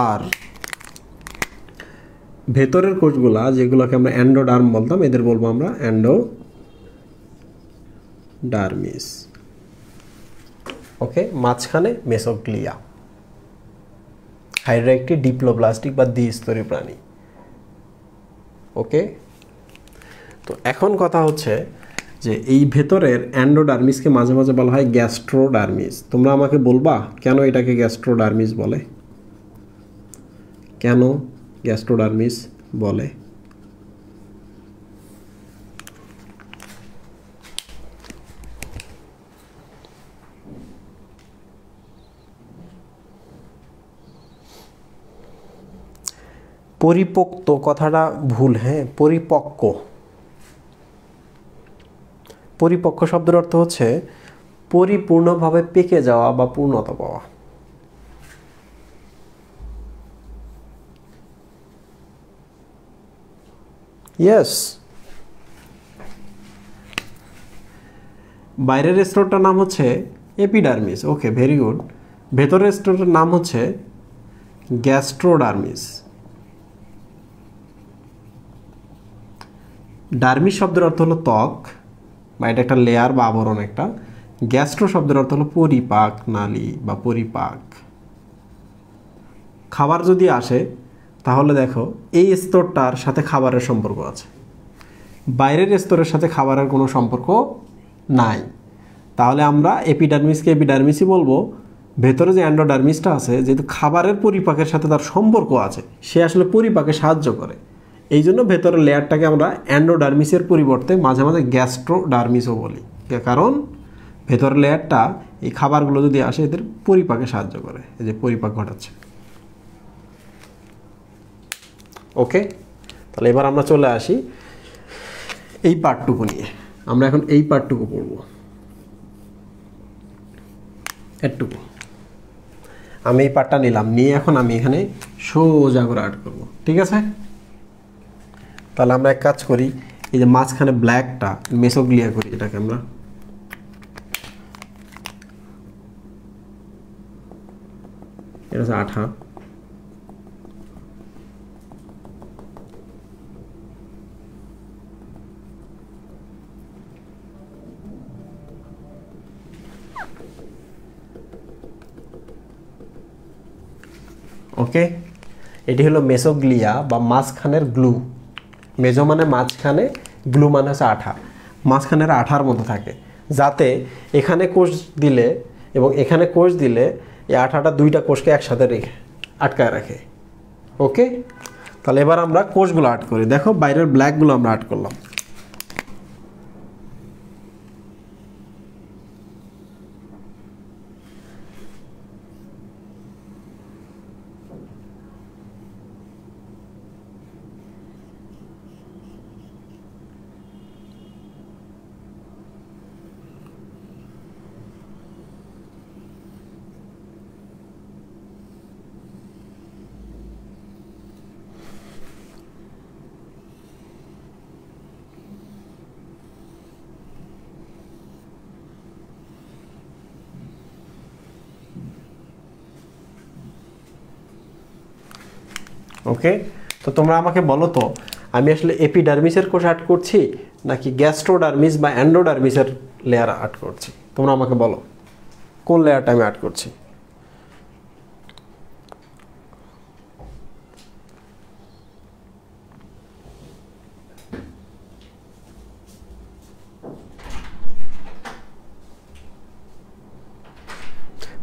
আর ভেতরের কোষগুলা যেগুলোকে আমরা এন্ডোডার্ম বলতাম, এদের বলবো আমরা এন্ডোডার্মিস। ওকে, মাঝখানে মেসোগ্লিয়া। হাইড্রা একটি ডিপ্লোব্লাস্টিক বা দ্বিস্তরী প্রাণী। ওকে, তো এখন কথা হচ্ছে যে এই ভেতরের এন্ডোডার্মিসকে মাঝে মাঝে বলা হয় গ্যাস্ট্রোডার্মিস। তোমরা আমাকে বলবা কেন এটাকে গ্যাস্ট্রোডার্মিস বলে? কেন গ্যাস্ট্রোডার্মিস বলে। পরিপক্ত কথাটা ভুল, হ্যাঁ, পরিপক্ক। পরিপক্ক শব্দের অর্থ হচ্ছে পরিপূর্ণভাবে পেকে যাওয়া বা পূর্ণতা পাওয়া। ইয়েস, বাইরের স্তরটার নাম হচ্ছে এপিডার্মিস। ওকে, ভেরি গুড। ভেতরের স্তরটার নাম হচ্ছে গ্যাস্ট্রোডার্মিস। ডার্মিস শব্দের অর্থ হলো ত্বক, বা এটা একটা লেয়ার বা আবরণ একটা। গ্যাস্ট্রো শব্দের অর্থ হলো পরিপাক নালী বা পরিপাক। খাবার যদি আসে তাহলে দেখো এই স্তরটার সাথে খাবারের সম্পর্ক আছে, বাইরের স্তরের সাথে খাবারের কোনো সম্পর্ক নাই। তাহলে আমরা এপিডার্মিসকে এপিডার্মিসই বলবো। ভেতরে যে অ্যান্ডোডার্মিসটা আছে, যেহেতু খাবারের পরিপাকের সাথে তার সম্পর্ক আছে, সে আসলে পরিপাকে সাহায্য করে। এই জন্য ভেতরের লেয়ারটাকে আমরা অ্যান্ডোডার্মিসের পরিবর্তে মাঝে মাঝে গ্যাস্ট্রোডার্মিসও বলি, কারণ ভেতরের লেয়ারটা এই খাবারগুলো যদি আসে এদের পরিপাকে সাহায্য করে, এই যে পরিপাক ঘটাচ্ছে। ওকে, তাহলে এবার আমরা চলে আসি এই পার্টটুকু নিয়ে। আমরা এখন এই পার্টটুকু পড়ব, এটুকু। আমি এই পার্টটা নিলাম, নিয়ে এখন আমি এখানে সোজা করে আর্ট করব, ঠিক আছে? তাহলে আমরা এক কাজ করি, এই যে মাঝখানে ব্ল্যাকটা মেসোগ্লিয়া করি, এটাকে আমরা এটা হচ্ছে আঠা। ওকে, এটি হলো মেসোগ্লিয়া বা মাঝখানের গ্লু। মেজো মানে মাঝখানে, গ্লু মানে হচ্ছে আঠা। মাঝখানের আঠার মতো থাকে, যাতে এখানে কোষ দিলে এবং এখানে কোষ দিলে এই আঠাটা দুইটা কোষকে একসাথে রেখে আটকায় রাখে। ওকে, তাহলে এবার আমরা কোষগুলো আর্ট করি। দেখো বাইরের ব্ল্যাকগুলো আমরা আর্ট করলাম। ওকে, তো তোমরা আমাকে বলো তো, আমি আসলে এপিডার্মিসের কোষ আর্ট করছি নাকি গ্যাস্ট্রোডার্মিস বা অ্যান্ডোডার্মিসের লেয়ার আর্ট করছি? তোমরা আমাকে বলো কোন লেয়ারটা আমি আর্ট করছি।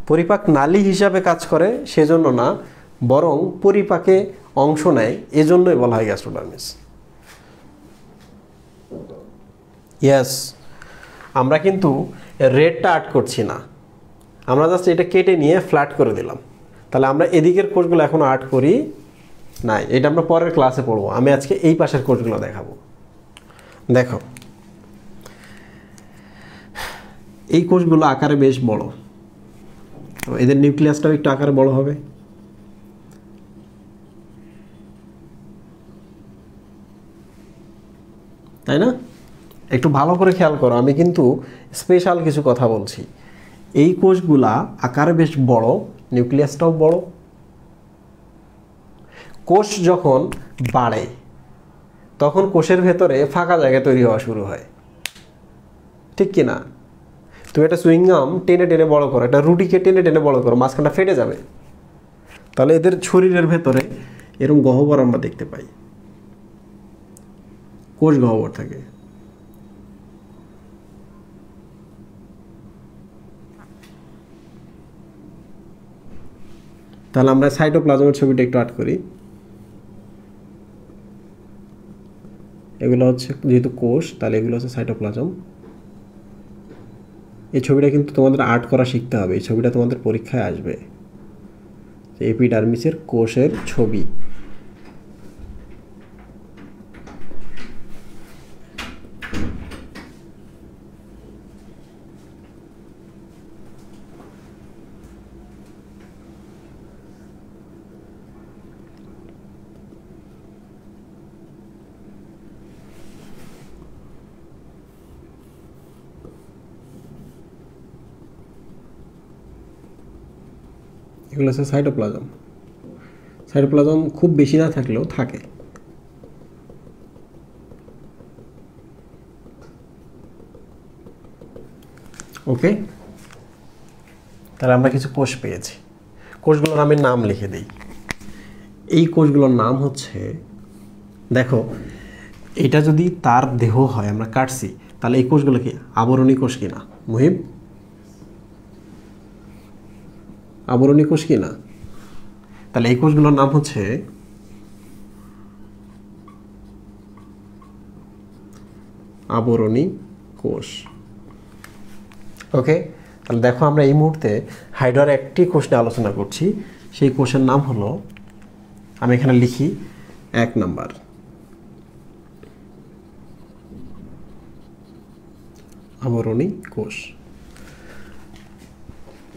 পরিপাক নালী হিসাবে কাজ করে সেজন্য না, বরং পরিপাকে অংশ নেয়, এজন্যই বলা হয় গ্যাস্ট্রোডার্মিস। ইয়েস, আমরা কিন্তু রেডটা আর্ট করছি না, আমরা জাস্ট এটা কেটে নিয়ে ফ্ল্যাট করে দিলাম। তাহলে আমরা এদিকের কোষগুলো এখন আর্ট করি নাই, এটা আমরা পরের ক্লাসে পড়বো। আমি আজকে এই পাশের কোষগুলো দেখাবো। দেখো এই কোষগুলো আকারে বেশ বড়, তো এদের নিউক্লিয়াসটাও একটু আকারে বড় হবে। তাই না? একটু ভালো করে খেয়াল করো, আমি কিন্তু স্পেশাল কিছু কথা বলছি। এই কোষগুলা আকারে বেশ বড়, নিউক্লিয়াসটাও বড়। কোষ যখন বাড়ে তখন কোষের ভেতরে ফাঁকা জায়গা তৈরি হওয়া শুরু হয়, ঠিক কি না? তুমি একটা সুইংগাম টেনে টেনে বড় করো, একটা রুটিকে টেনে টেনে বড় করো, মাঝখানটা ফেটে যাবে। তাহলে এদের শরীরের ভেতরে এরকম গহ্বর আমরা দেখতে পাই, কোষ গহ্বর থাকে। তাহলে আমরা সাইটোপ্লাজমের ছবিটা একটু আর্ট করি। এগুলো হচ্ছে যেহেতু কোষ, তাহলে এগুলো হচ্ছে সাইটোপ্লাজম। এই ছবিটা কিন্তু তোমাদের আর্ট করা শিখতে হবে, এই ছবিটা তোমাদের পরীক্ষায় আসবে, এপিডার্মিসের কোষের ছবি। এগুলো হচ্ছে সাইটোপ্লাজম। সাইটোপ্লাজম খুব বেশি না থাকলেও থাকে। ওকে, তাহলে আমরা কিছু কোষ পেয়েছি। কোষগুলোর আমি নাম লিখে দিই। এই কোষগুলোর নাম হচ্ছে, দেখো এটা যদি তার দেহ হয়, আমরা কাটছি, তাহলে এই কোষগুলো কি আবরণী কোষ কিনা মুহিব? আবরণী কোষ কিনা? তাহলে এই কোষগুলোর নাম হচ্ছে আবরণী কোষ। ওকে, তাহলে দেখো আমরা এই মুহূর্তে হাইড্রার একটি কোষ নিয়ে আলোচনা করছি। সেই কোষের নাম হলো, আমি এখানে লিখি 1 নাম্বার আবরণী কোষ।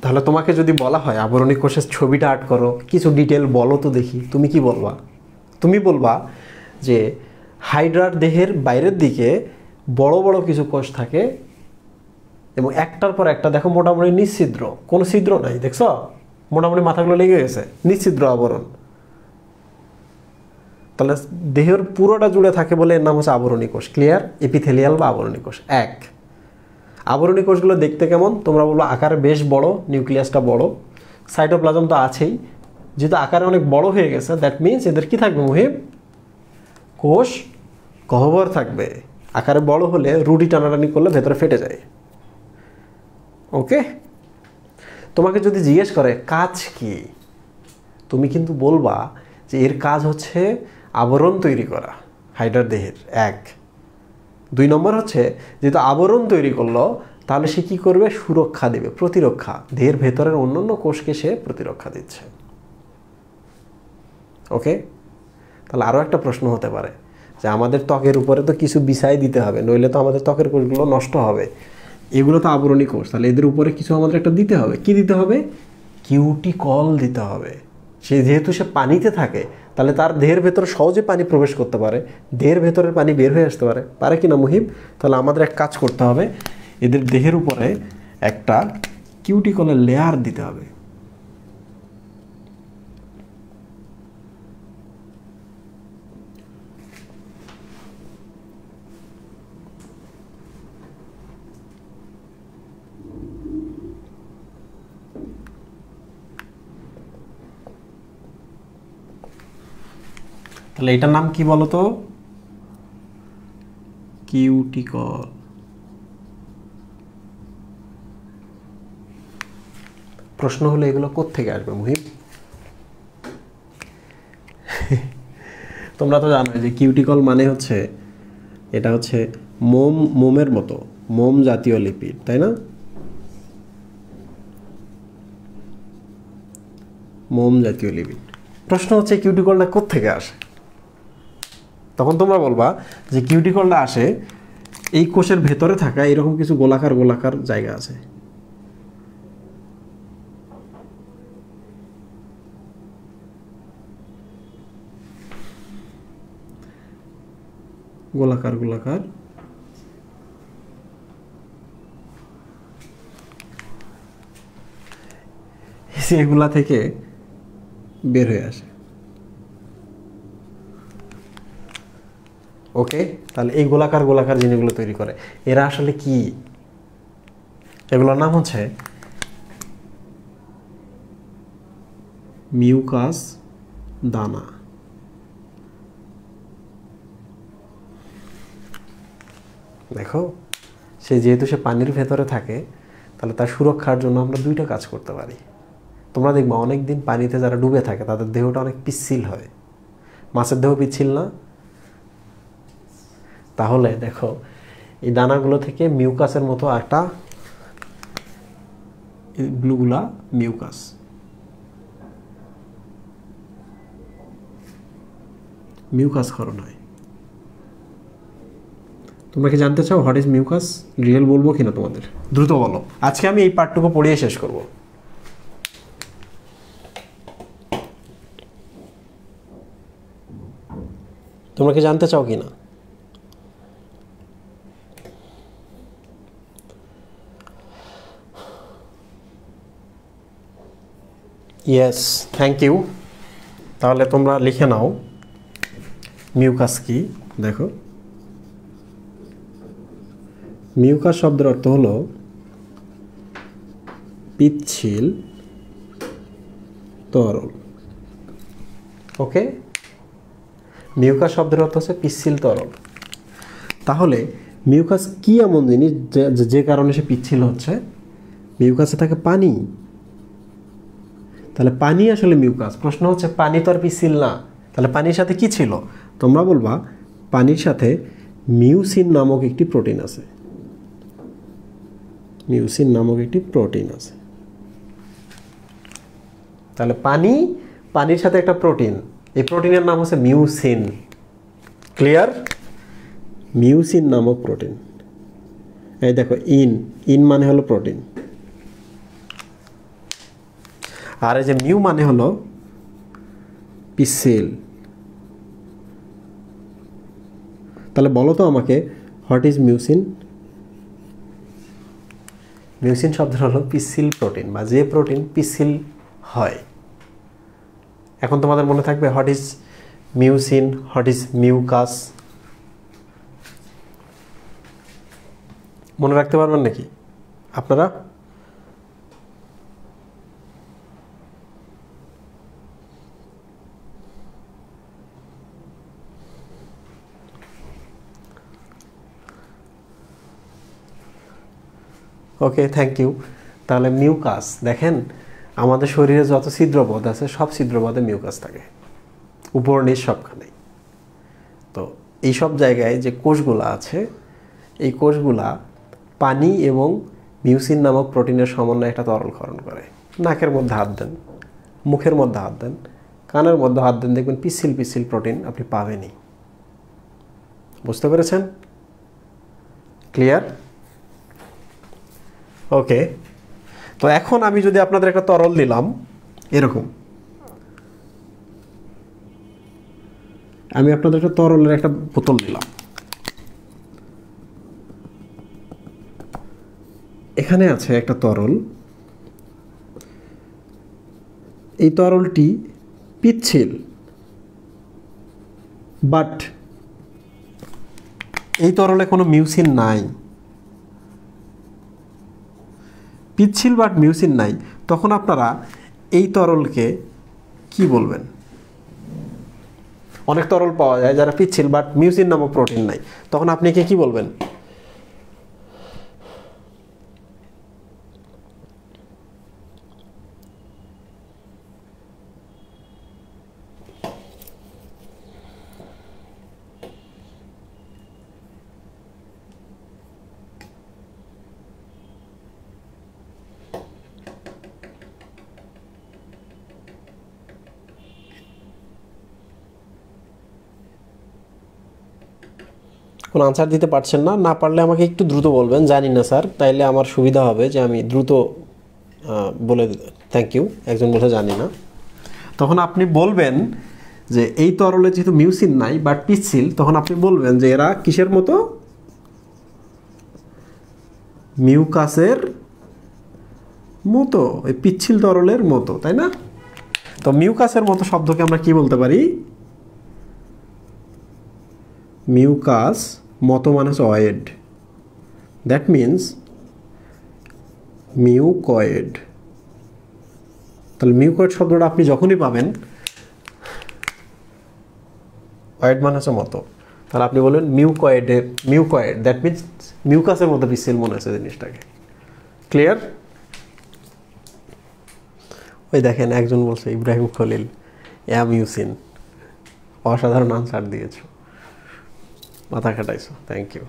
তাহলে তোমাকে যদি বলা হয় আবরণী কোষের ছবিটা আর্ট করো, কিছু ডিটেল বলো তো দেখি, তুমি কি বলবা? তুমি বলবা যে হাইড্রার দেহের বাইরের দিকে বড় বড় কিছু কোষ থাকে এবং একটার পর একটা দেখো মোটামুটি নিশ্ছিদ্র, কোনো ছিদ্র নাই, দেখছো মোটামুটি মাথাগুলো লেগে গেছে, নিশ্ছিদ্র আবরণ। তাহলে দেহের পুরোটা জুড়ে থাকে বলে এর নাম হচ্ছে আবরণী কোষ। ক্লিয়ার? এপিথেলিয়াল বা আবরণী কোষ। এক, আবরণী কোষগুলো দেখতে কেমন? তোমরা বলবো আকারে বেশ বড়, নিউক্লিয়াসটা বড়, সাইটোপ্লাজম তো আছেই। যেহেতু আকারে অনেক বড় হয়ে গেছে, দ্যাট মিনস এদের কি থাকবে মুহিব? কোষ গহ্বর থাকবে। আকারে বড় হলে রুটি টানাটানি করলে ভেতরে ফেটে যায়। ওকে, তোমাকে যদি জিজ্ঞেস করে কাজ কি, তুমি কিন্তু বলবা যে এর কাজ হচ্ছে আবরণ তৈরি করা হাইড্রার দেহের। 1, 2 নম্বর হচ্ছে যেহেতু আবরণ তৈরি করলো, তাহলে সে কি করবে? সুরক্ষা দেবে, প্রতিরক্ষা। দেহের ভেতরের অন্যান্য কোষকে সে প্রতিরক্ষা দিচ্ছে। ওকে, তাহলে আরও একটা প্রশ্ন হতে পারে যে আমাদের ত্বকের উপরে তো কিছু বিছাই দিতে হবে, নইলে তো আমাদের ত্বকের কোষগুলো নষ্ট হবে। এগুলো তো আবরণী কোষ, তাহলে এদের উপরে কিছু আমাদের একটা দিতে হবে। কি দিতে হবে? কিউটিকল দিতে হবে। সে যেহেতু সে পানিতে থাকে, তাহলে তার দেহের ভেতরে সহজে পানি প্রবেশ করতে পারে, দেহের ভেতরের পানি বের হয়ে আসতে পারে। পারে কি না মুহিব? তাহলে আমাদের এক কাজ করতে হবে, এদের দেহের উপরে একটা কিউটিকলের লেয়ার দিতে হবে। তাহলে এটার নাম কি বলো তো? কিউটিকল। প্রশ্ন হলো এগুলো কোত্থেকে আসবে মুহিব? তোমরা তো জানো যে কিউটিকল মানে হচ্ছে, এটা হচ্ছে মোমের মতো, মোম জাতীয় লিপিড, তাই না? মোম জাতীয় লিপিড। প্রশ্ন হচ্ছে কিউটিকলটা কোত্থেকে আসে? তখন তোমরা বলবা যে কিউটিকলটা আসে এই কোষের ভেতরে থাকা এরকম কিছু গোলাকার গোলাকার জায়গা আছে। গোলাকার গোলাকার এগুলা থেকে বের হয়ে আসে। ওকে, তাহলে এই গোলাকার গোলাকার জিনিসগুলো তৈরি করে, এরা আসলে কি? এগুলোর নাম হচ্ছে মিউকাস দানা। দেখো, সে যেহেতু সে পানির ভেতরে থাকে, তাহলে তার সুরক্ষার জন্য আমরা দুইটা কাজ করতে পারি। তোমরা দেখবা অনেক দিন পানিতে যারা ডুবে থাকে তাদের দেহটা অনেক পিচ্ছিল হয়। মাছের দেহ পিচ্ছিল না? তাহলে দেখো এই দানাগুলো থেকে মিউকাসের মতো একটা, ব্লুগুলা মিউকাস। মিউকাস ক্ষরণ হয়। তোমরা কি জানতে চাও হোয়াট ইজ মিউকাস? রিয়েল বলবো কিনা তোমাদের? দ্রুত বলো। আজকে আমি এই পার্টটুকু পড়িয়ে শেষ করব। তোমরা কি জানতে চাও কিনা? Yes, thank you. তাহলে তোমরা লিখে নাও মিউকাস কি। দেখো, মিউকাস শব্দের অর্থ হলো পিচ্ছিল তরল। ওকে, মিউকাস শব্দের অর্থ হচ্ছে পিচ্ছিল তরল। তাহলে মিউকাস কি এমন জিনিস যে কারণে সে পিচ্ছিল হচ্ছে? মিউকাসে থাকে পানি। তাহলে পানি আসলে মিউকাস। প্রশ্ন হচ্ছে পানি তো আর পিচ্ছিল না, তাহলে পানির সাথে কি ছিল? তোমরা বলবা পানির সাথে মিউসিন নামক একটি প্রোটিন আছে। মিউসিন নামক একটি প্রোটিন আছে। তাহলে পানির সাথে একটা প্রোটিন, এই প্রোটিনের নাম হচ্ছে মিউসিন। ক্লিয়ার? মিউসিন নামক প্রোটিন। এই দেখো, ইন মানে হলো প্রোটিন, আর এই যে মিউ মানে হলো পিচ্ছিল। তাহলে বলো তো আমাকে, হোয়াট ইজ মিউসিন? মিউসিন শব্দ হলো পিচ্ছিল প্রোটিন, বা যে প্রোটিন পিচ্ছিল হয়। এখন তোমাদের মনে থাকবে what is mucin, what is mucus. মনে রাখতে পারবেন নাকি আপনারা? Okay, thank you. তাহলে মিউকাস, দেখেন আমাদের শরীরে যত ছিদ্রপথ আছে সব ছিদ্রপথে মিউকাস থাকে, উপর নিচ সবখানেই। তো এই সব জায়গায় যে কোষগুলা আছে, এই কোষগুলা পানি এবং মিউসিন নামক প্রোটিনের সমন্বয়ে একটা তরল ক্ষরণ করে। নাকের মধ্যে হাত দেন, মুখের মধ্যে হাত দেন, কানের মধ্যে হাত দেন, দেখবেন পিচ্ছিল পিচ্ছিল প্রোটিন আপনি পাবেনই। বুঝতে পেরেছেন? ক্লিয়ার? ওকে, তো এখন আমি যদি আপনাদের একটা তরল দিলাম এরকম, আমি আপনাদের একটা তরলের একটা বোতল দিলাম, এখানে আছে একটা তরল, এই তরলটি পিচ্ছিল, বাট এই তরলে কোনো মিউসিন নাই। পিচ্ছিল বাট মিউসিন নাই, তখন আপনারা এই তরলকে কি বলবেন? অনেক তরল পাওয়া যায় যারা পিচ্ছিল বাট মিউসিন নামক প্রোটিন নাই, তখন আপনি কি বলবেন? কোনো আনসার দিতে পারছেন না? না পারলে আমাকে একটু দ্রুত বলবেন, জানি না স্যার, তাইলে আমার সুবিধা হবে যে আমি দ্রুত বলে দিতে। Thank you. একজন বলতে জানি না, তখন আপনি বলবেন যে এই তরলে যেহেতু মিউসিন নাই বাট পিচ্ছিল, তখন আপনি বলবেন যে এরা কিসের মতো? মিউকাসের মতো, এই পিচ্ছিল তরলের মতো, তাই না? তো মিউকাসের মতো শব্দকে আমরা কি বলতে পারি? মিউকাস, মতো মানে হচ্ছে অয়েড, দ্যাট মিনস মিউকয়েড। তাহলে মিউকয়েড শব্দটা আপনি যখনই পাবেন, অয়েড মানে হচ্ছে মতো, তাহলে আপনি বলবেন মিউকয়েড, দ্যাট মিনস মিউকাসের মতো পিচ্ছিল মনে হচ্ছে জিনিসটাকে। ক্লিয়ার? ওই দেখেন একজন বলছে ইব্রাহিম খলিল, মিউসিন। অসাধারণ আনসার দিয়েছ। মাথা খাটাইছো, থ্যাংক ইউ।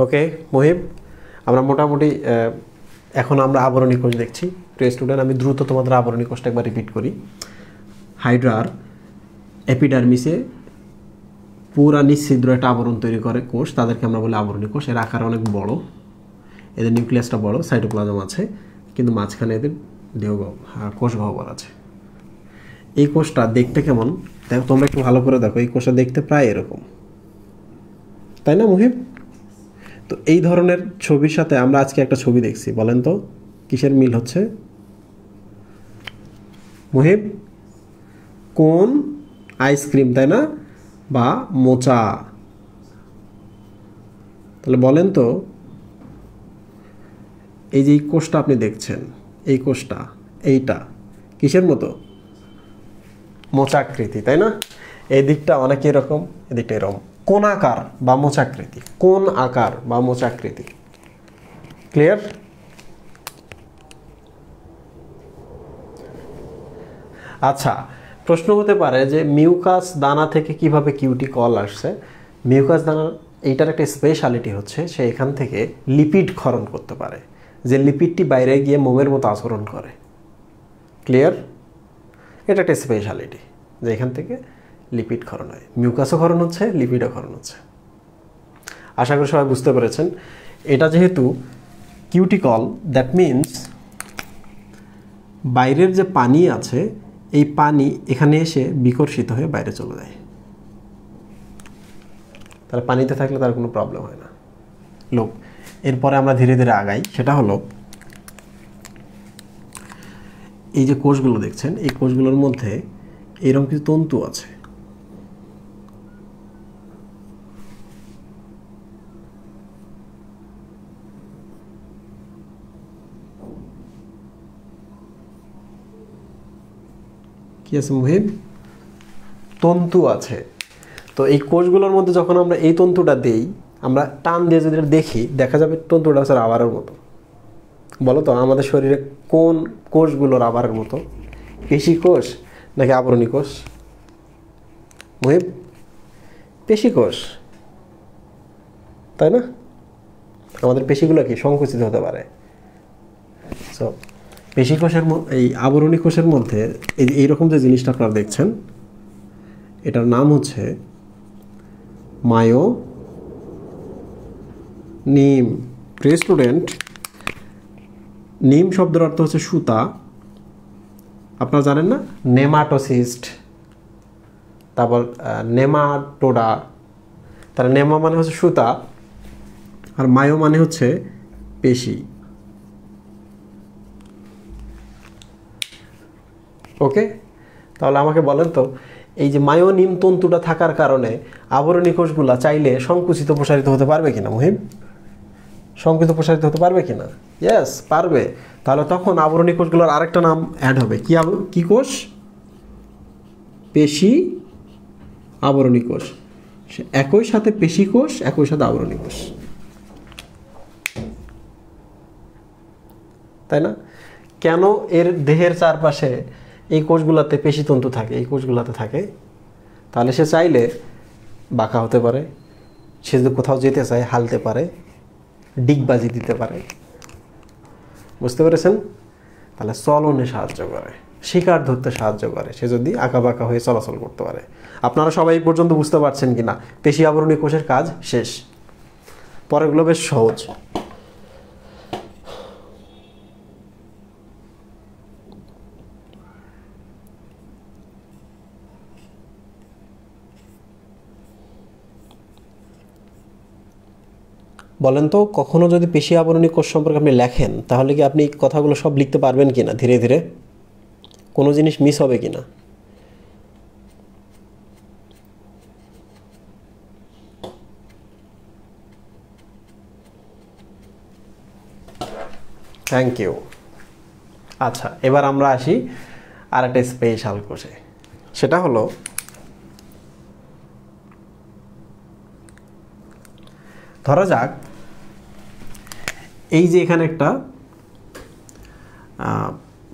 ওকে মুহিব, আমরা মোটামুটি এখন আমরা আবরণী কোষ দেখছি। প্রিয় স্টুডেন্ট, আমি দ্রুত তোমাদের আবরণী কোষটা একবার রিপিট করি। হাইড্রার এপিডার্মিসে পুরা নিঃছিদ্র একটা আবরণ তৈরি করে কোষ, তাদেরকে আমরা বলি আবরণী কোষ। এর আকার অনেক বড়, এদের নিউক্লিয়াসটা বড়, সাইটোপ্লাজম আছে, কিন্তু মাঝখানে এদের কোষ গহ্বর আছে। এই কোষটা দেখতে কেমন দেখো, তোমরা একটু ভালো করে দেখো। এই কোষটা দেখতে প্রায় এরকম, তাই না মুহিব? তো এই ধরনের ছবির সাথে আমরা আজকে একটা ছবি দেখছি, বলেন তো কিসের মিল হচ্ছে মুহিব? কোন আইসক্রিম, তাই না, বা মোচা? তাহলে বলেন তো, এই যে এই কোষটা আপনি দেখছেন, এই কোষটা এইটা কিসের মতো? মোচাকৃতি, তাই না? এই দিকটা অনেক এরকম, এদিকটা এরকম, কোন আকার বা মোচাকৃতি, কোন আকার বা মোচাকৃতি। ক্লিয়ার? আচ্ছা, প্রশ্ন হতে পারে যে মিউকাস দানা থেকে কিভাবে কিউটিকল আসছে। মিউকাস দানা এইটার একটা স্পেশালিটি হচ্ছে সে এখান থেকে লিপিড ক্ষরণ করতে পারে, যে লিপিডটি বাইরে গিয়ে মোমের মতো আচরণ করে। ক্লিয়ার? এটা একটা স্পেশালিটি যে এখান থেকে লিপিড ক্ষরণ হয়, মিউকাসও ক্ষরণ হচ্ছে, লিপিডও ক্ষরণ হচ্ছে। আশা করি সবাই বুঝতে পেরেছেন। এটা যেহেতু কিউটিকল, দ্যাট মিনস বাইরের যে পানি আছে এই পানি এখানে এসে বিকর্ষিত হয়ে বাইরে চলে যায়। তাহলে পানিতে থাকলে তার কোনো প্রবলেম হয় না। লোক এরপরে আমরা ধীরে ধীরে আগাই, সেটা হলো এই যে কোষগুলো দেখছেন, এই কোষগুলোর মধ্যে এরকম কিছু তন্তু আছে। কি আছে মুহিব? তন্তু আছে। তো এই কোষগুলোর মধ্যে যখন আমরা এই তন্তুটা দেই, আমরা টান দিয়ে যদি দেখি, দেখা যাবে তন্তুটা হচ্ছে রাবারের মতো। বলো তো আমাদের শরীরে কোন কোষগুলো রাবারের মতো? পেশি কোষ নাকি আবরণী কোষ? মুহিব, পেশি কোষ, তাই না? আমাদের পেশিগুলো কি সংকুচিত হতে পারে। সো পেশি কোষের এই আবরণী কোষের মধ্যে এইরকম যে জিনিসটা আপনারা দেখছেন, এটার নাম হচ্ছে মায়োনিম। প্রিয় স্টুডেন্ট, নিম শব্দের অর্থ হচ্ছে সুতা। আপনারা জানেন না? নেমাটোসিস্ট, তারপর নেমাটোডা। তাহলে নেমা মানে হচ্ছে সুতা, আর মায়ো মানে হচ্ছে পেশি। ওকে, তাহলে আমাকে বলেন তো, এই যে মায়োনিম তন্তুটা থাকার কারণে আবরণী কোষগুলা চাইলে সংকুচিত প্রসারিত হতে পারবে কিনা মুহিব? সংকুচিত প্রসারিত হতে পারবে কিনা? ইয়েস, পারবে। তাহলে তখন আবরণী কোষগুলোর আরেকটা নাম অ্যাড হবে। কি কোষ? পেশি আবরণী কোষ। একই সাথে পেশি কোষ, একই সাথে আবরণী কোষ, তাই না? কেন এর দেহের চারপাশে এই কোষগুলোতে পেশিতন্তু থাকে, এই কোষগুলোতে থাকে? তাহলে সে চাইলে বাঁকা হতে পারে, সে যদি কোথাও যেতে চায় হালতে পারে, ডিগবাজি দিতে পারে। বুঝতে পেরেছেন? তাহলে চলনে সাহায্য করে, শিকার ধরতে সাহায্য করে, সে যদি আঁকা বাঁকা হয়ে চলাচল করতে পারে। আপনারা সবাই এই পর্যন্ত বুঝতে পারছেন কিনা? পেশি আবরণী কোষের কাজ শেষ, পরেরগুলো বেশ সহজ। বলেন তো, কখনো যদি পেশি আবরণী কোষ সম্পর্কে আপনি লেখেন, তাহলে কি আপনি কথাগুলো সব লিখতে পারবেন কিনা? ধীরে ধীরে কোনো জিনিস মিস হবে কিনা? Thank you. আচ্ছা, এবার আমরা আসি আর একটা স্পেশাল কোষে, সেটা হলো ধরা যাক এই যে এখানে একটা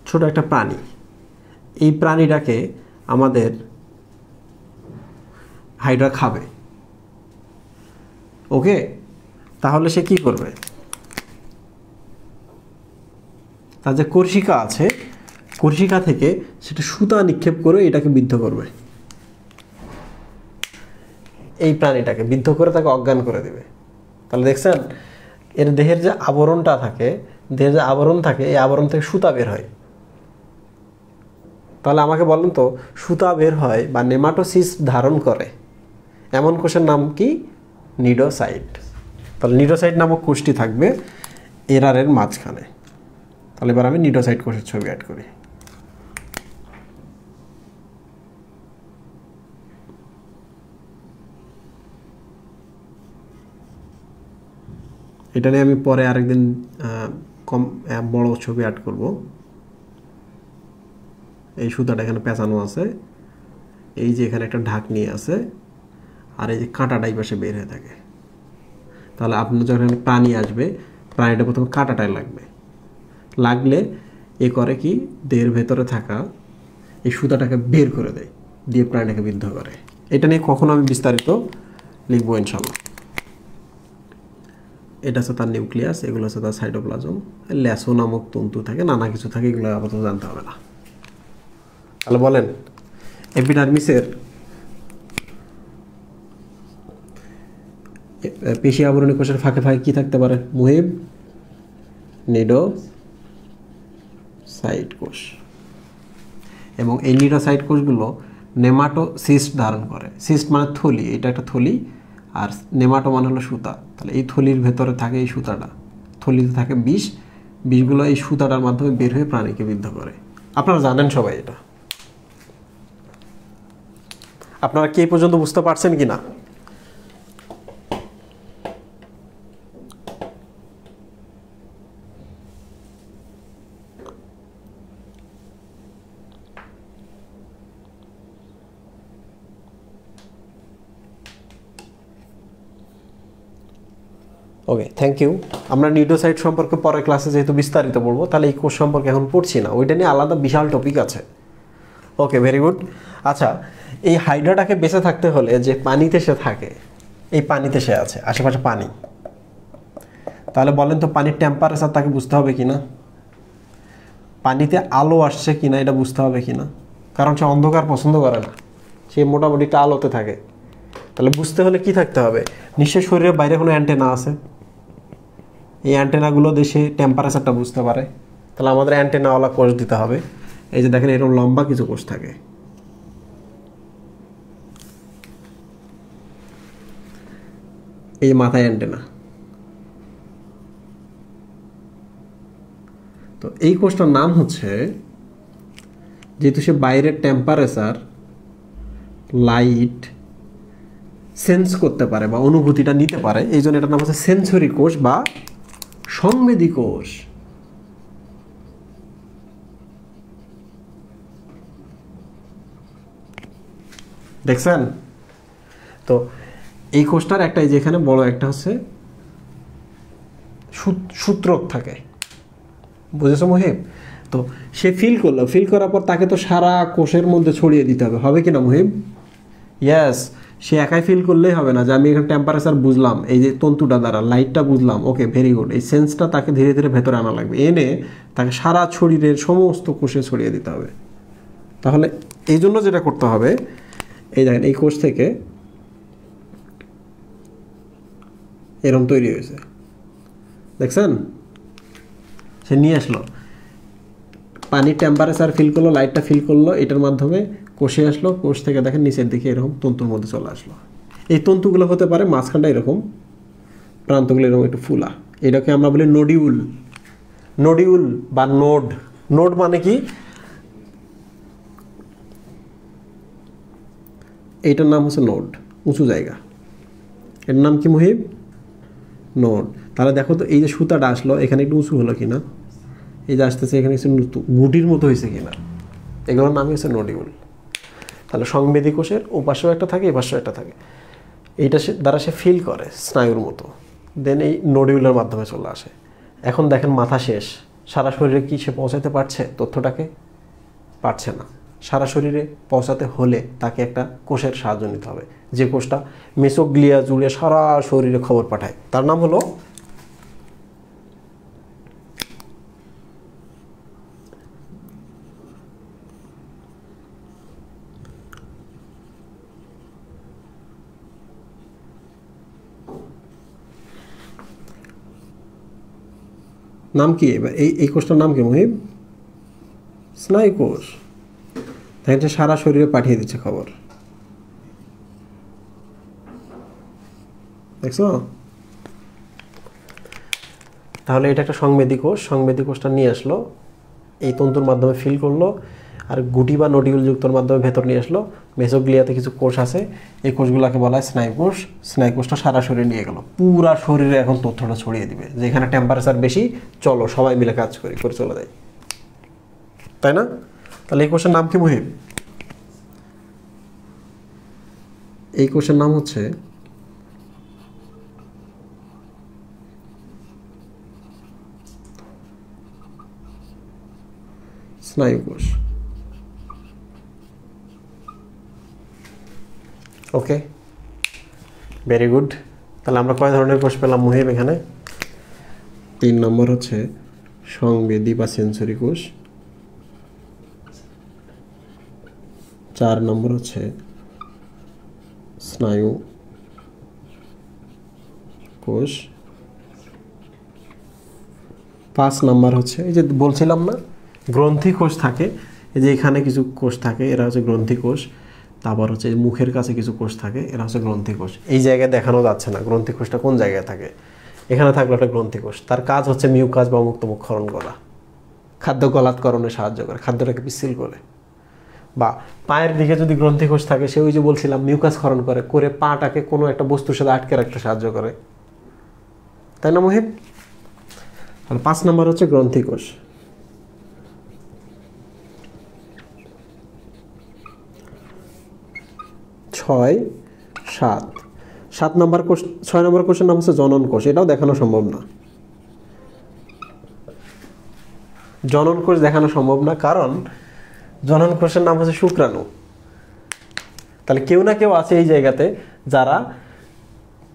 ছোট একটা প্রাণী, এই প্রাণীটাকে আমাদের হাইড্রা খাবে। ওকে, তাহলে সে কি করবে? তার যে কর্ষিকা আছে, কর্ষিকা থেকে সেটা সুতা নিক্ষেপ করে এটাকে বিদ্ধ করবে, এই প্রাণীটাকে বিদ্ধ করে তাকে অজ্ঞান করে দেবে। তাহলে দেখছেন এর দেহের যে আবরণটা থাকে, দেহের যে আবরণ থাকে, এই আবরণ থেকে সুতা বের হয়। তাহলে আমাকে বলেন তো, সুতা বের হয় বা নেমাটোসিস্ট ধারণ করে এমন কোষের নাম কি? নিডোসাইট। তাহলে নিডোসাইট নামক কোষটি থাকবে এরারের মাঝখানে। তাহলে এবার আমি নিডোসাইট কোষের ছবি অ্যাড করি। এটা নিয়ে আমি পরে আরেকদিন বড় ছবি অ্যাড করব। এই সুতাটা এখানে পেঁচানো আছে, এই যে এখানে একটা ঢাকনি আছে, আর এই যে কাঁটাটা এই পাশে বের হয়ে থাকে। তাহলে আপনার যখন প্রাণী আসবে, প্রাণীটা প্রথমে কাঁটাটায় লাগবে, লাগলে এ করে কি, দেহের ভেতরে থাকা এই সুতাটাকে বের করে দেয়, দিয়ে প্রাণীটাকে বিদ্ধ করে। এটা নিয়ে কখনো আমি বিস্তারিত লিখবো ইনশাল্লাহ। এটা হচ্ছে তার নিউক্লিয়াস, এগুলো হচ্ছে তার সাইটোপ্লাজম, ল্যাসো নামক তন্তু থাকে, নানা কিছু থাকে, এগুলো আপাতত জানতে হবে না। তাহলে বলেন এপিডার্মিসের পেশি আবরণী কোষের ফাঁকে ফাঁকে কি থাকতে পারে? মুহিব, নিডোসাইট কোষ। এবং এই নিডোসাইট কোষগুলো নেমাটোসিস্ট ধারণ করে। সিস্ট মানে থলি, এটা একটা থলি, আর নেমাটো মানে হলো সুতা। তাহলে এই থলির ভেতরে থাকে এই সুতাটা, থলিতে থাকে বিষ, বিষগুলো এই সুতাটার মাধ্যমে বের হয়ে প্রাণীকে বিদ্ধ করে। আপনারা জানেন সবাই এটা। আপনারা কি এই পর্যন্ত বুঝতে পারছেন কি না? ওকে, থ্যাংক ইউ। আমরা নিউডোসাইট সম্পর্কে পরের ক্লাসে যেহেতু বিস্তারিত পড়বো, তাহলে এই কোষ সম্পর্কে এখন পড়ছি না, ওইটা নিয়ে আলাদা বিশাল টপিক আছে। ওকে, ভেরি গুড। আচ্ছা, এই হাইড্রাটাকে বেঁচে থাকতে হলে যে পানিতে সে থাকে, এই পানিতে সে আছে, আশেপাশে পানি, তাহলে বলেন তো পানির টেম্পারেচার তাকে বুঝতে হবে কিনা? পানিতে আলো আসছে কিনা এটা বুঝতে হবে কিনা? কারণ সে অন্ধকার পছন্দ করে না, সে মোটামুটি একটা আলোতে থাকে। তাহলে বুঝতে হলে কি থাকতে হবে? নিশ্চয়ই শরীরের বাইরে কোনো অ্যান্টেনা আছে, এই অ্যান্টেনাগুলো দেশে টেম্পারেচারটা বুঝতে পারে। তাহলে আমাদের অ্যান্টেনাওয়ালা কোষ দিতে হবে। এই যে দেখেন এরকম লম্বা কিছু কোষ থাকে, এই যে মাথায় অ্যান্টেনা। তো এই কোষটার নাম হচ্ছে, যেহেতু সে বাইরের টেম্পারেচার, লাইট সেন্স করতে পারে বা অনুভূতিটা নিতে পারে, এই জন্য এটার নাম হচ্ছে সেন্সরি কোষ বা সংবেদী কোষ। দেখছেন তো এই কোষটার একটা, এই যে এখানে বড় একটা হচ্ছে সূত্রক থাকে, বুঝেছো মুহিব? তো সে ফিল করলো, ফিল করার পর তাকে তো সারা কোষের মধ্যে ছড়িয়ে দিতে হবে, হবে কিনা মুহিব? ইয়েস। সে একাই ফিল করলেই হবে না যে আমি এখানে টেম্পারেচার বুঝলাম, এই যে তন্তুটা দ্বারা লাইটটা বুঝলাম, ওকে ভেরি গুড। এই সেন্সটা তাকে ধীরে ধীরে ভেতরে আনা লাগবে, এনে তাকে সারা শরীরের সমস্ত কোষে ছড়িয়ে দিতে হবে। তাহলে এই জন্য যেটা করতে হবে, এই দেখেন এই কোষ থেকে এরকম তৈরি হয়েছে, দেখছেন? সে নিয়ে আসলো, পানির টেম্পারেচার ফিল করলো, লাইটটা ফিল করলো, এটার মাধ্যমে কোষে আসলো, কোষ থেকে দেখেন নিচের দিকে এরকম তন্তুর মধ্যে চলে আসলো। এই তন্তুগুলো হতে পারে মাঝখানটা এরকম, প্রান্তগুলো এরকম একটু ফুলা, এটাকে আমরা বলি নোডিউল। নোডিউল বা নোড। নোড মানে কি? এইটার নাম হচ্ছে নোড, উঁচু জায়গা। এটার নাম কি মুহিব? নোড। তাহলে দেখো তো এই যে সুতাটা আসলো, এখানে একটু উঁচু হলো কিনা, এই যে আসতেছে এখানে কিছু গুটির মতো হয়েছে কিনা, এগুলোর নামই হচ্ছে নোডিউল। তাহলে সংবেদী কোষের ওপাশেও একটা থাকে, এপাশেও একটা থাকে, এইটা দ্বারা সে ফিল করে স্নায়ুর মতো, দেন এই নোডিউলের মাধ্যমে চলে আসে। এখন দেখেন মাথা শেষ, সারা শরীরে কি সে পৌঁছাতে পারছে তথ্যটাকে? পারছে না। সারা শরীরে পৌঁছাতে হলে তাকে একটা কোষের সাহায্য নিতে হবে, যে কোষটা মেসোগ্লিয়া জুড়ে সারা শরীরে খবর পাঠায়, তার নাম হলো নাম কি? এবার এই কোষটার নাম কি মুহিব? স্নায়ু কোষ। দেখেন সারা শরীরে পাঠিয়ে দিচ্ছে খবর, দেখছো? তাহলে এটা একটা সংবেদী কোষ। সংবেদী কোষটা নিয়ে আসলো, এই তন্তুর মাধ্যমে ফিল করলো, আর গুটি বা নডিউল যুক্তর মাধ্যমে ভেতর নিয়ে আসলো। মেসোগ্লিয়াতে কিছু কোষ আছে, এই কোষগুলোকে বলা হয় স্নায়ু কোষ। স্নায়ু কোষটা সারা শরীরে নিয়ে গেল, পুরা শরীরে এখন তথ্যটা ছড়িয়ে দিবে যে এখানে টেম্পারেচার বেশি, চলো সবাই মিলে কাজ করি, করে চলে যায়, তাই না? তাহলে এই কোষের নাম কি মুহিব? এই কোষের নাম হচ্ছে স্নায়ু কোষ। ওকে, ভেরি গুড। তাহলে আমরা কয় ধরনের কোষ পেলাম মুহিব এখানে? 3 নম্বর হচ্ছে সংবেদী বা সেন্সরি কোষ, 4 নম্বর হচ্ছে স্নায়ু কোষ, 5 নম্বর হচ্ছে এই যে বলছিলাম না গ্রন্থি কোষ থাকে, এই যে এখানে কিছু কোষ থাকে, এরা হচ্ছে গ্রন্থি কোষ। তারপর হচ্ছে মুখের কাছে কিছু কোষ থাকে, এরা হচ্ছে গ্রন্থি কোষ। এই জায়গায় দেখানো যাচ্ছে না গ্রন্থি কোষটা কোন জায়গায় থাকে। এখানে থাকলো একটা গ্রন্থি কোষ, তার কাজ হচ্ছে মিউকাস বা মুক্তমুখ ক্ষরণ করা, খাদ্য গলাৎকরণে সাহায্য করে, খাদ্যটাকে পিচ্ছিল করে। বা পায়ের দিকে যদি গ্রন্থি কোষ থাকে, সে ওই যে বলছিলাম মিউকাস ক্ষরণ করে, করে পাটাকে কোনো একটা বস্তুর সাথে আটকে রাখতে সাহায্য করে, তাই না মুহিব? তাহলে 5 নম্বর হচ্ছে গ্রন্থি কোষ। 6, 7, 7 নম্বর কোষ, 6 নম্বর কোষের নাম হচ্ছে জনন কোষ। এটাও দেখানো সম্ভব না, জনন কোষ দেখানো সম্ভব না, কারণ জনন কোষের নাম হচ্ছে শুক্রাণু। তাহলে কেউ না কেউ আছে এই জায়গাতে যারা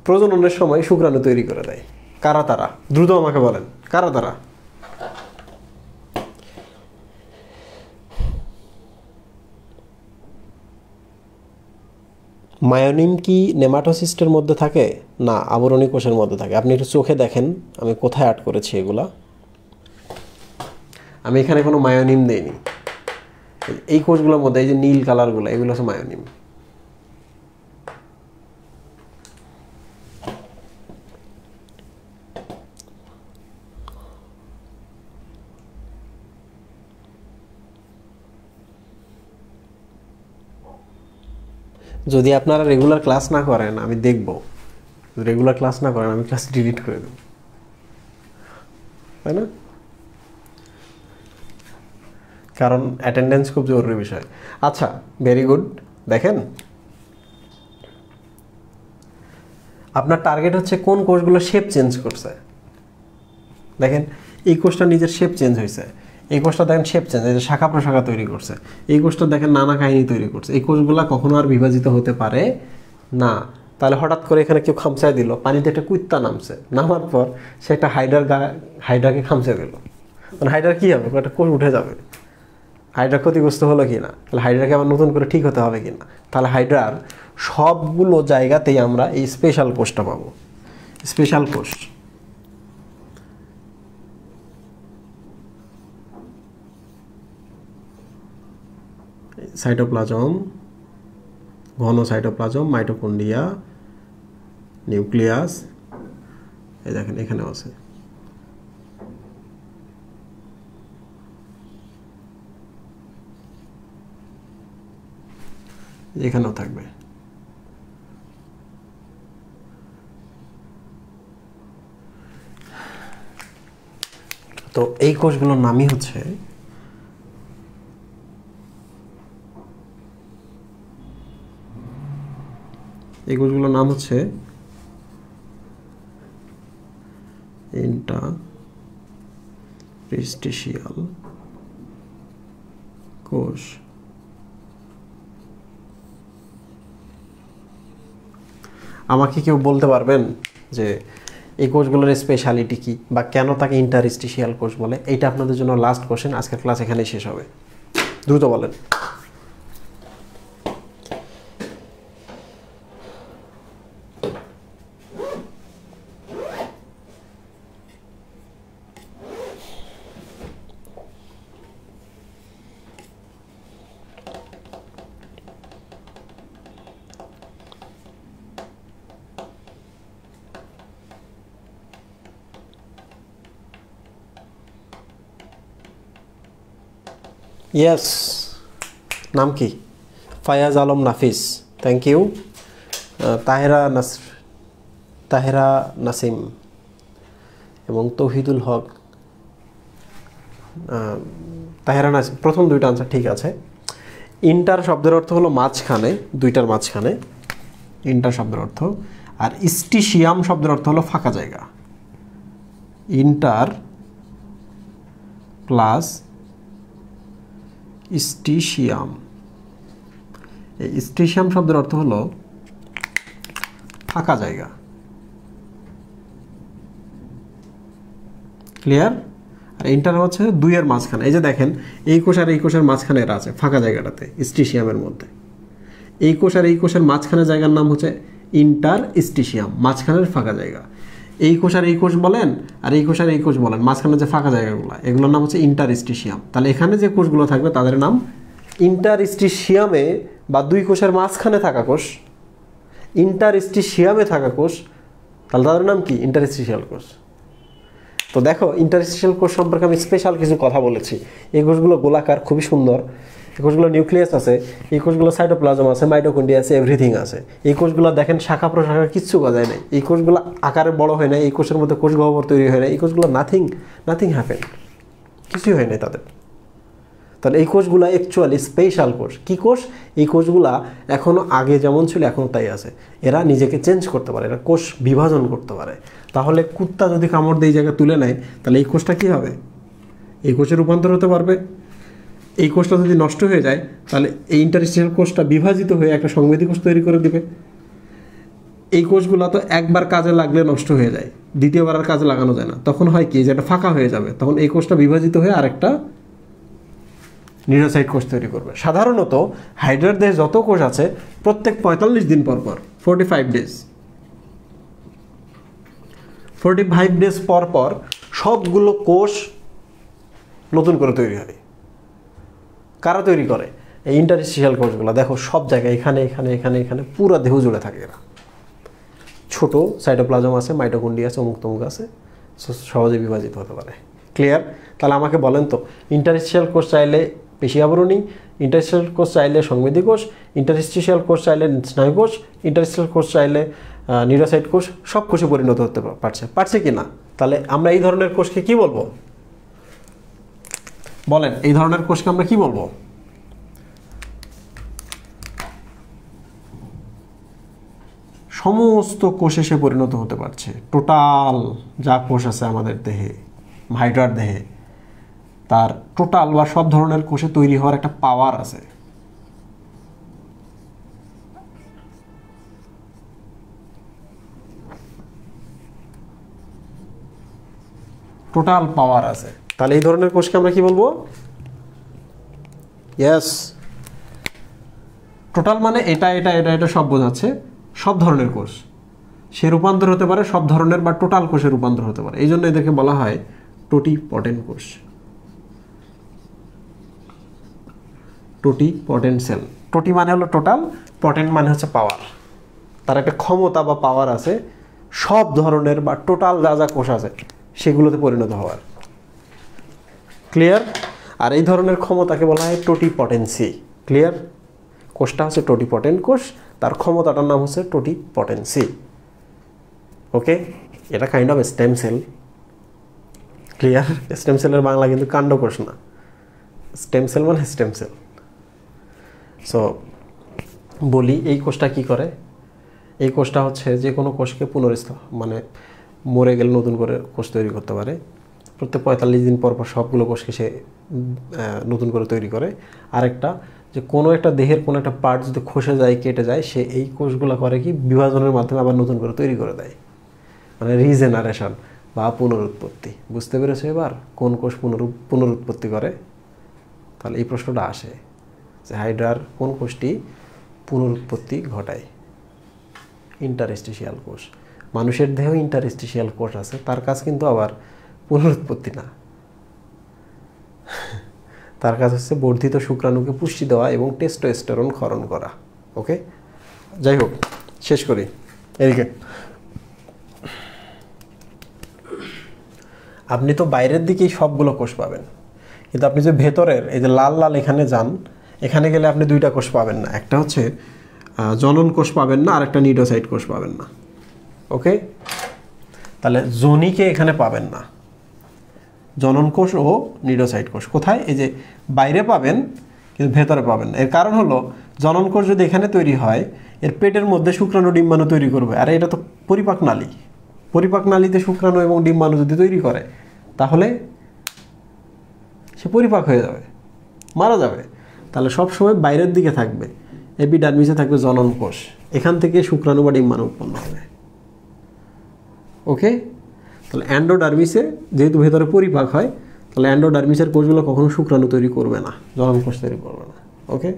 প্রজননের সময় শুক্রাণু তৈরি করে দেয়। কারা তারা? দ্রুত আমাকে বলেন, কারা তারা? মায়োনিম কি নেমাটোসিস্টের মধ্যে থাকে? না, আবরণী কোষের মধ্যে থাকে। আপনি একটু চোখে দেখেন আমি কোথায় আর্ট করেছি এগুলা। আমি এখানে কোনো মায়োনিম দেইনি। এই কোষগুলোর মধ্যে এই যে নীল কালারগুলো, এগুলো হচ্ছে মায়োনিম। যদি আপনারা রেগুলার ক্লাস না করেন আমি দেখব, রেগুলার ক্লাস না করেন আমি ক্লাস ডিলিট করে দেব, তাই না? কারণ অ্যাটেন্ডেন্স খুব জরুরি বিষয়। আচ্ছা, ভেরি গুড। দেখেন আপনার টার্গেট হচ্ছে কোন কোষগুলো শেপ চেঞ্জ করছে। দেখেন এই কোষটা নিজের শেপ চেঞ্জ হয়েছে, এই কোষটা দেখেন শেপ চেঞ্জ, এই যে শাখা প্রশাখা তৈরি করছে, এই কোষটা দেখেন নানা কাহিনী তৈরি করছে। এই কোষগুলা কখনো আর বিভাজিত হতে পারে না। তাহলে হঠাৎ করে এখানে কেউ খামচায় দিল, পানিতে একটা কুত্তা নামছে, নামার পর সে একটা হাইড্রাকে খামচায় দিল, মানে হাইড্রার কী হবে? একটা কোষ উঠে যাবে। হাইড্রা ক্ষতিগ্রস্ত হলো কি না? তাহলে হাইড্রাকে আবার নতুন করে ঠিক হতে হবে কি না? তাহলে হাইড্রার সবগুলো জায়গাতেই আমরা এই স্পেশাল কোষটা পাবো, স্পেশাল কোষ। সাইটোপ্লাজম, ঘন সাইটোপ্লাজম, মাইটোকন্ড্রিয়া, নিউক্লিয়াস, এই দেখেন এখানেও আছে। এখানেও থাকবে। তো এই কোষগুলোর নামই হচ্ছে এই কোষগুলোর নাম হচ্ছে ইন্টারস্টিশিয়াল কোষ। আমাকে কেউ বলতে পারবেন যে এই কোষগুলোর স্পেশালিটি কি বা কেন তাকে ইন্টারস্টিশিয়াল কোষ বলে? এইটা আপনাদের জন্য লাস্ট কোশ্চেন, আজকের ক্লাস এখানেই শেষ হবে। দ্রুত বলেন। ইয়েস, নাম কি? ফায়াজ আলম নাফিস, থ্যাংক ইউ। তাহেরা নাসিম এবং তৌহিদুল হক। তাহেরা নাসিম, প্রথম দুইটা আনসার ঠিক আছে। ইন্টার শব্দের অর্থ হলো মাঝখানে, দুইটার মাঝখানে ইন্টার শব্দের অর্থ। আর স্টিশিয়াম শব্দের অর্থ হলো ফাঁকা জায়গা। ইন্টার প্লাস স্টিশিয়াম, এই স্টিশিয়াম শব্দের অর্থ হলো ফাঁকা জায়গা। ক্লিয়ার? আর ইন্টার হচ্ছে দুইয়ের মাঝখানে। এই যে দেখেন, এই কোষ আর এই কোষের মাঝখানে এরা আছে ফাঁকা জায়গাটাতে, স্টিশিয়ামের মধ্যে। এই কোষ আর এই কোষের মাঝখানে জায়গার নাম হচ্ছে ইন্টার স্টিশিয়াম, মাঝখানের ফাঁকা জায়গা। এই কোষ আর এই কোষ বলেন, আর এই কোষ আর এই কোষ বলেন, মাঝখানে যে ফাঁকা জায়গাগুলো, এগুলোর নাম হচ্ছে ইন্টারস্টিশিয়াম। তাহলে এখানে যে কোষগুলো থাকবে তাদের নাম ইন্টারস্টিশিয়ামে বা দুই কোষের মাঝখানে থাকা কোষ, ইন্টারস্টিশিয়ামে থাকা কোষ, তাহলে তাদের নাম কি? ইন্টারস্টিশিয়াল কোষ। তো দেখো, ইন্টারস্টিশিয়াল কোষ সম্পর্কে আমি স্পেশাল কিছু কথা বলেছি। এই কোষগুলো গোলাকার, খুবই সুন্দর। এই কোষগুলো নিউক্লিয়াস আছে, এই কোষগুলো সাইটোপ্লাজম আছে, মাইটোকন্ড্রিয়া আছে, এভরিথিং আছে। এই কোষগুলো দেখেন শাখা প্রশাখা কিচ্ছু গজায় নাই, এই কোষগুলো আকারে বড় হয় না, এই কোষের মধ্যে কোষ গহ্বর তৈরি হয় না, এই কোষগুলো নাথিং হ্যাপেন, কিছুই হয় নাই তাদের। তাহলে এই কোষগুলো অ্যাকচুয়ালি স্পেশাল কোষ। কি কোষ? এই কোষগুলা এখনও আগে যেমন ছিল এখনও তাই আছে। এরা নিজেকে চেঞ্জ করতে পারে, এরা কোষ বিভাজন করতে পারে। তাহলে কুত্তা যদি কামড় দিয়ে এই জায়গায় তুলে নেয়, তাহলে এই কোষটা কী হবে? এই কোষে রূপান্তর হতে পারবে। এই কোষটা যদি নষ্ট হয়ে যায়, তাহলে এই ইন্টারস্টিশিয়াল কোষটা বিভাজিত হয়ে একটা সংবেদী কোষ তৈরি করে দিবে। এই কোষগুলো তো একবার কাজে লাগলে নষ্ট হয়ে যায়, দ্বিতীয়বার আর কাজে লাগানো যায় না। তখন হয় কি, যে এটা ফাঁকা হয়ে যাবে, তখন এই কোষটা বিভাজিত হয়ে আরেকটা নিউরোসাইট কোষ তৈরি করবে। সাধারণত হাইড্রার দেহে যত কোষ আছে, প্রত্যেক 45 দিন পর পর, 45 ডেজ পর পর সবগুলো কোষ নতুন করে তৈরি হয়। কারা তৈরি করে? এই ইন্টারস্টিশিয়াল কোষগুলো। দেখো সব জায়গায়, এখানে এখানে এখানে এখানে পুরো দেহ জুড়ে থাকে এরা। ছোট সাইটোপ্লাজম আছে, মাইটোকন্ড্রিয়া আছে, অমুক তমুক আছে, সহজে বিভাজিত হতে পারে। ক্লিয়ার? তাহলে আমাকে বলেন তো, ইন্টারস্টিশিয়াল কোষ চাইলে পেশি আবরণী, ইন্টারস্টিশিয়াল কোষ চাইলে সংবেদী কোষ, ইন্টারস্টিশিয়াল কোষ চাইলে স্নায়ু কোষ, ইন্টারস্টিশিয়াল কোষ চাইলে নিউরোসাইট কোষ, সব কোষে পরিণত হতে পারছে কি না? তাহলে আমরা এই ধরনের কোষকে কি বলবো? বলেন, এই ধরনের কোষকে আমরা কি বলবো? সমস্ত কোষে সে পরিণত হতে পারছে। টোটাল যা কোষ আছে আমাদের দেহে, হাইড্রার দেহে, তার টোটাল বা সব ধরনের কোষে তৈরি হওয়ার একটা পাওয়ার আছে। টোটাল পাওয়ার আছে। তাহলে এই ধরনের কোষকে আমরা কি বলবো? ইয়েস, টোটাল মানে এটা এটা এটা এটা সব বোঝাচ্ছে, সব ধরনের কোষ সে রূপান্তর হতে পারে, সব ধরনের বা টোটাল কোষে রূপান্তর হতে পারে। এই জন্য এদেরকে বলা হয় টোটিপটেন্ট কোষ, টোটিপটেন্ট সেল। টোটি মানে হলো টোটাল, পটেন্ট মানে হচ্ছে পাওয়ার। তার একটা ক্ষমতা বা পাওয়ার আছে সব ধরনের বা টোটাল যা যা কোষ আছে সেগুলোতে পরিণত হওয়ার। ক্লিয়ার? আর এই ধরনের ক্ষমতাকে বলা হয় টোটিপটেন্সি। ক্লিয়ার? কোষটা হচ্ছে টোটিপটেন্ট কোষ, তার ক্ষমতাটার নাম হচ্ছে টোটিপটেন্সি। ওকে, এটা kind of stem cell. Clear? Stem সেলের বাংলা কিন্তু কাণ্ডকোষ না, স্টেম সেল মানে স্টেম সেল। সো বলি, এই কোষটা কি করে? এই কোষটা হচ্ছে যে কোনো কোষকে মানে মরে গেলে নতুন করে কোষ তৈরি করতে পারে। প্রত্যেক 45 দিন পর পর সবগুলো কোষকে সে নতুন করে তৈরি করে। আরেকটা যে কোনো একটা দেহের কোনো একটা পার্ট যদি খসে যায়, কেটে যায়, সে এই কোষগুলো করে কি বিভাজনের মাধ্যমে আবার নতুন করে তৈরি করে দেয়, মানে রিজেনারেশন বা পুনরুৎপত্তি। বুঝতে পেরেছো এবার কোন কোষ পুনরুৎপত্তি করে? তাহলে এই প্রশ্নটা আসে যে হাইড্রার কোন কোষটি পুনরুৎপত্তি ঘটায়? ইন্টারস্টিশিয়াল কোষ। মানুষের দেহেও ইন্টারস্টিশিয়াল কোষ আছে, তার কাজ কিন্তু আবার পুনরুৎপত্তি না, তার কাজ হচ্ছে বর্ধিত শুক্রাণুকে পুষ্টি দেওয়া এবং টেস্টোস্টেরন ক্ষরণ করা। ওকে, যাই হোক, শেষ করি। এদিকে আপনি তো বাইরের দিকেই সবগুলো কোষ পাবেন, কিন্তু আপনি যে ভেতরের এই যে লাল লাল এখানে যান, এখানে গেলে আপনি দুইটা কোষ পাবেন না। একটা হচ্ছে জনন কোষ পাবেন না, আর একটা নিডোসাইট কোষ পাবেন না। ওকে, তাহলে যোনিকে এখানে পাবেন না, জনন কোষ ও নিডোসাইট কোষ কোথায়? এই যে বাইরে পাবেন কিন্তু ভেতরে পাবেন না। এর কারণ হলো জনন কোষ যদি এখানে তৈরি হয়, এর পেটের মধ্যে শুক্রাণু ডিম্বাণু তৈরি করবে, আর এটা তো পরিপাক নালী। পরিপাক নালীতে শুক্রাণু এবং ডিম্বাণু যদি তৈরি করে, তাহলে সে পরিপাক হয়ে যাবে, মারা যাবে। তাহলে সবসময় বাইরের দিকে থাকবে, এপিডার্মিসে থাকবে জনন কোষ, এখান থেকে শুক্রাণু বা ডিম্বাণু উৎপন্ন হবে। ওকে, তাহলে অ্যান্ডোডার্মিসে যেহেতু ভেতরে পরিপাক হয়, তাহলে অ্যান্ডোডার্মিসের কোষগুলো কখনো শুক্রাণু তৈরি করবে না, জনন কোষ তৈরি করবে না। ওকে,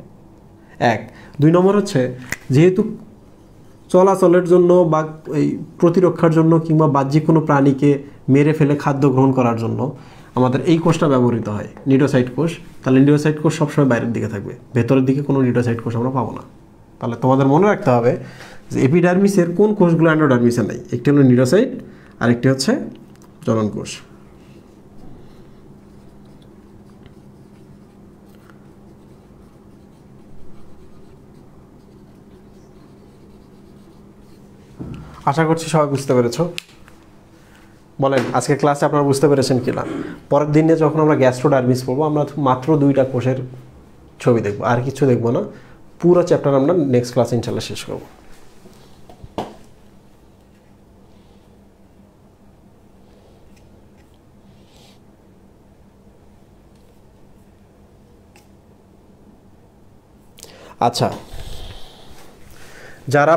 1 2 নম্বর হচ্ছে যেহেতু চলাচলের জন্য বা এই প্রতিরক্ষার জন্য কিংবা বাহ্যিক কোনো প্রাণীকে মেরে ফেলে খাদ্য গ্রহণ করার জন্য আমাদের এই কোষটা ব্যবহৃত হয়, নিডোসাইট কোষ। তাহলে নিডোসাইট কোষ সবসময় বাইরের দিকে থাকবে, ভেতরের দিকে কোনো নিডোসাইট কোষ আমরা পাবো না। তাহলে তোমাদের মনে রাখতে হবে যে এপিডার্মিসের কোন কোষগুলো অ্যান্ডোডার্মিসে নেই। একটি হলো নিডোসাইট, আরেকটি হচ্ছে জনন কোষ। আশা করছি সবাই বুঝতে পেরেছো। বলেন আজকে ক্লাসে আপনারা বুঝতে পেরেছেন কিনা? পরের দিনে যখন আমরা গ্যাস্ট্রোডার্মিস পড়বো, আমরা মাত্র 2টা কোষের ছবি দেখবো, আর কিছু দেখবো না। পুরো চ্যাপ্টার আমরা নেক্সট ক্লাসে ইনশাল্লাহ শেষ করবো। আচ্ছা, যারা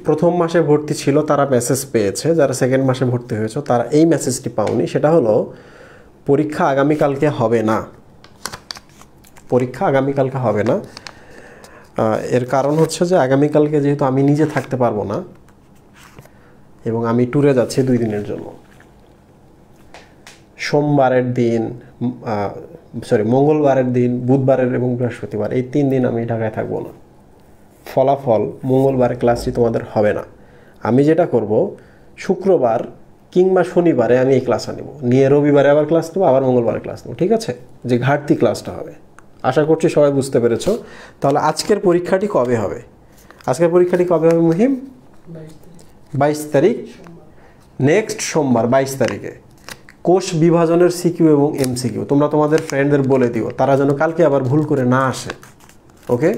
প্রথম মাসে ভর্তি ছিল তারা মেসেজ পেয়েছে, যারা সেকেন্ড মাসে ভর্তি হয়েছে তারা এই মেসেজটি পাওনি। সেটা হলো পরীক্ষা আগামীকালকে হবে না, পরীক্ষা আগামীকালকে হবে না। এর কারণ হচ্ছে যে আগামীকালকে যেহেতু আমি নিজে থাকতে পারবো না এবং আমি ট্যুরে যাচ্ছি 2 দিনের জন্য। সোমবারের দিন, মঙ্গলবারের দিন, বুধবারের এবং বৃহস্পতিবার, এই 3 দিন আমি ঢাকায় থাকবো না। ফলাফল মঙ্গলবারে ক্লাসটি তোমাদের হবে না। আমি যেটা করব, শুক্রবার কিংবা শনিবারে আমি এই ক্লাসটা নেব, নিয়ে রবিবারে আবার ক্লাস নেবো, আবার মঙ্গলবারে ক্লাস নেবো। ঠিক আছে, যে ঘাটতি ক্লাসটা হবে। আশা করছি সবাই বুঝতে পেরেছো। তাহলে আজকের পরীক্ষাটি কবে হবে? আজকের পরীক্ষাটি কবে হবে মুহিম? 22 তারিখ, নেক্সট সোমবার 22 তারিখে। কোষ বিভাজনের সিকিউ এবং এমসিকিউ তোমরা তোমাদের ফ্রেন্ডদের বলে দিও, তারা যেন কালকে আবার ভুল করে না আসে। ওকে,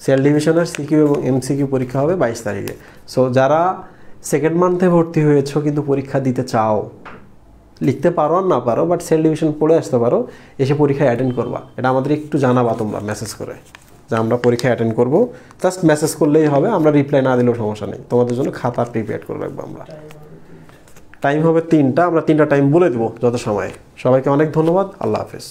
সেল ডিভিশনের সিকিউ এবং এমসিকিউ পরীক্ষা হবে 22 তারিখে। সো যারা সেকেন্ড মান্থে ভর্তি হয়েছো কিন্তু পরীক্ষা দিতে চাও, লিখতে পারো আর না পারো, বাট সেল ডিভিশন পড়ে আসতে পারো, এসে পরীক্ষায় অ্যাটেন্ড করবা। এটা আমাদের একটু জানাবা তোমরা মেসেজ করে যে আমরা পরীক্ষায় অ্যাটেন্ড করবো। জাস্ট মেসেজ করলেই হবে, আমরা রিপ্লাই না দিলেও সমস্যা নেই। তোমাদের জন্য খাতা প্রিপেয়ার করে রাখবো আমরা। টাইম হবে 3টা, আমরা 3টা টাইম বলে দেবো যত সময়। সবাইকে অনেক ধন্যবাদ, আল্লাহ হাফেজ।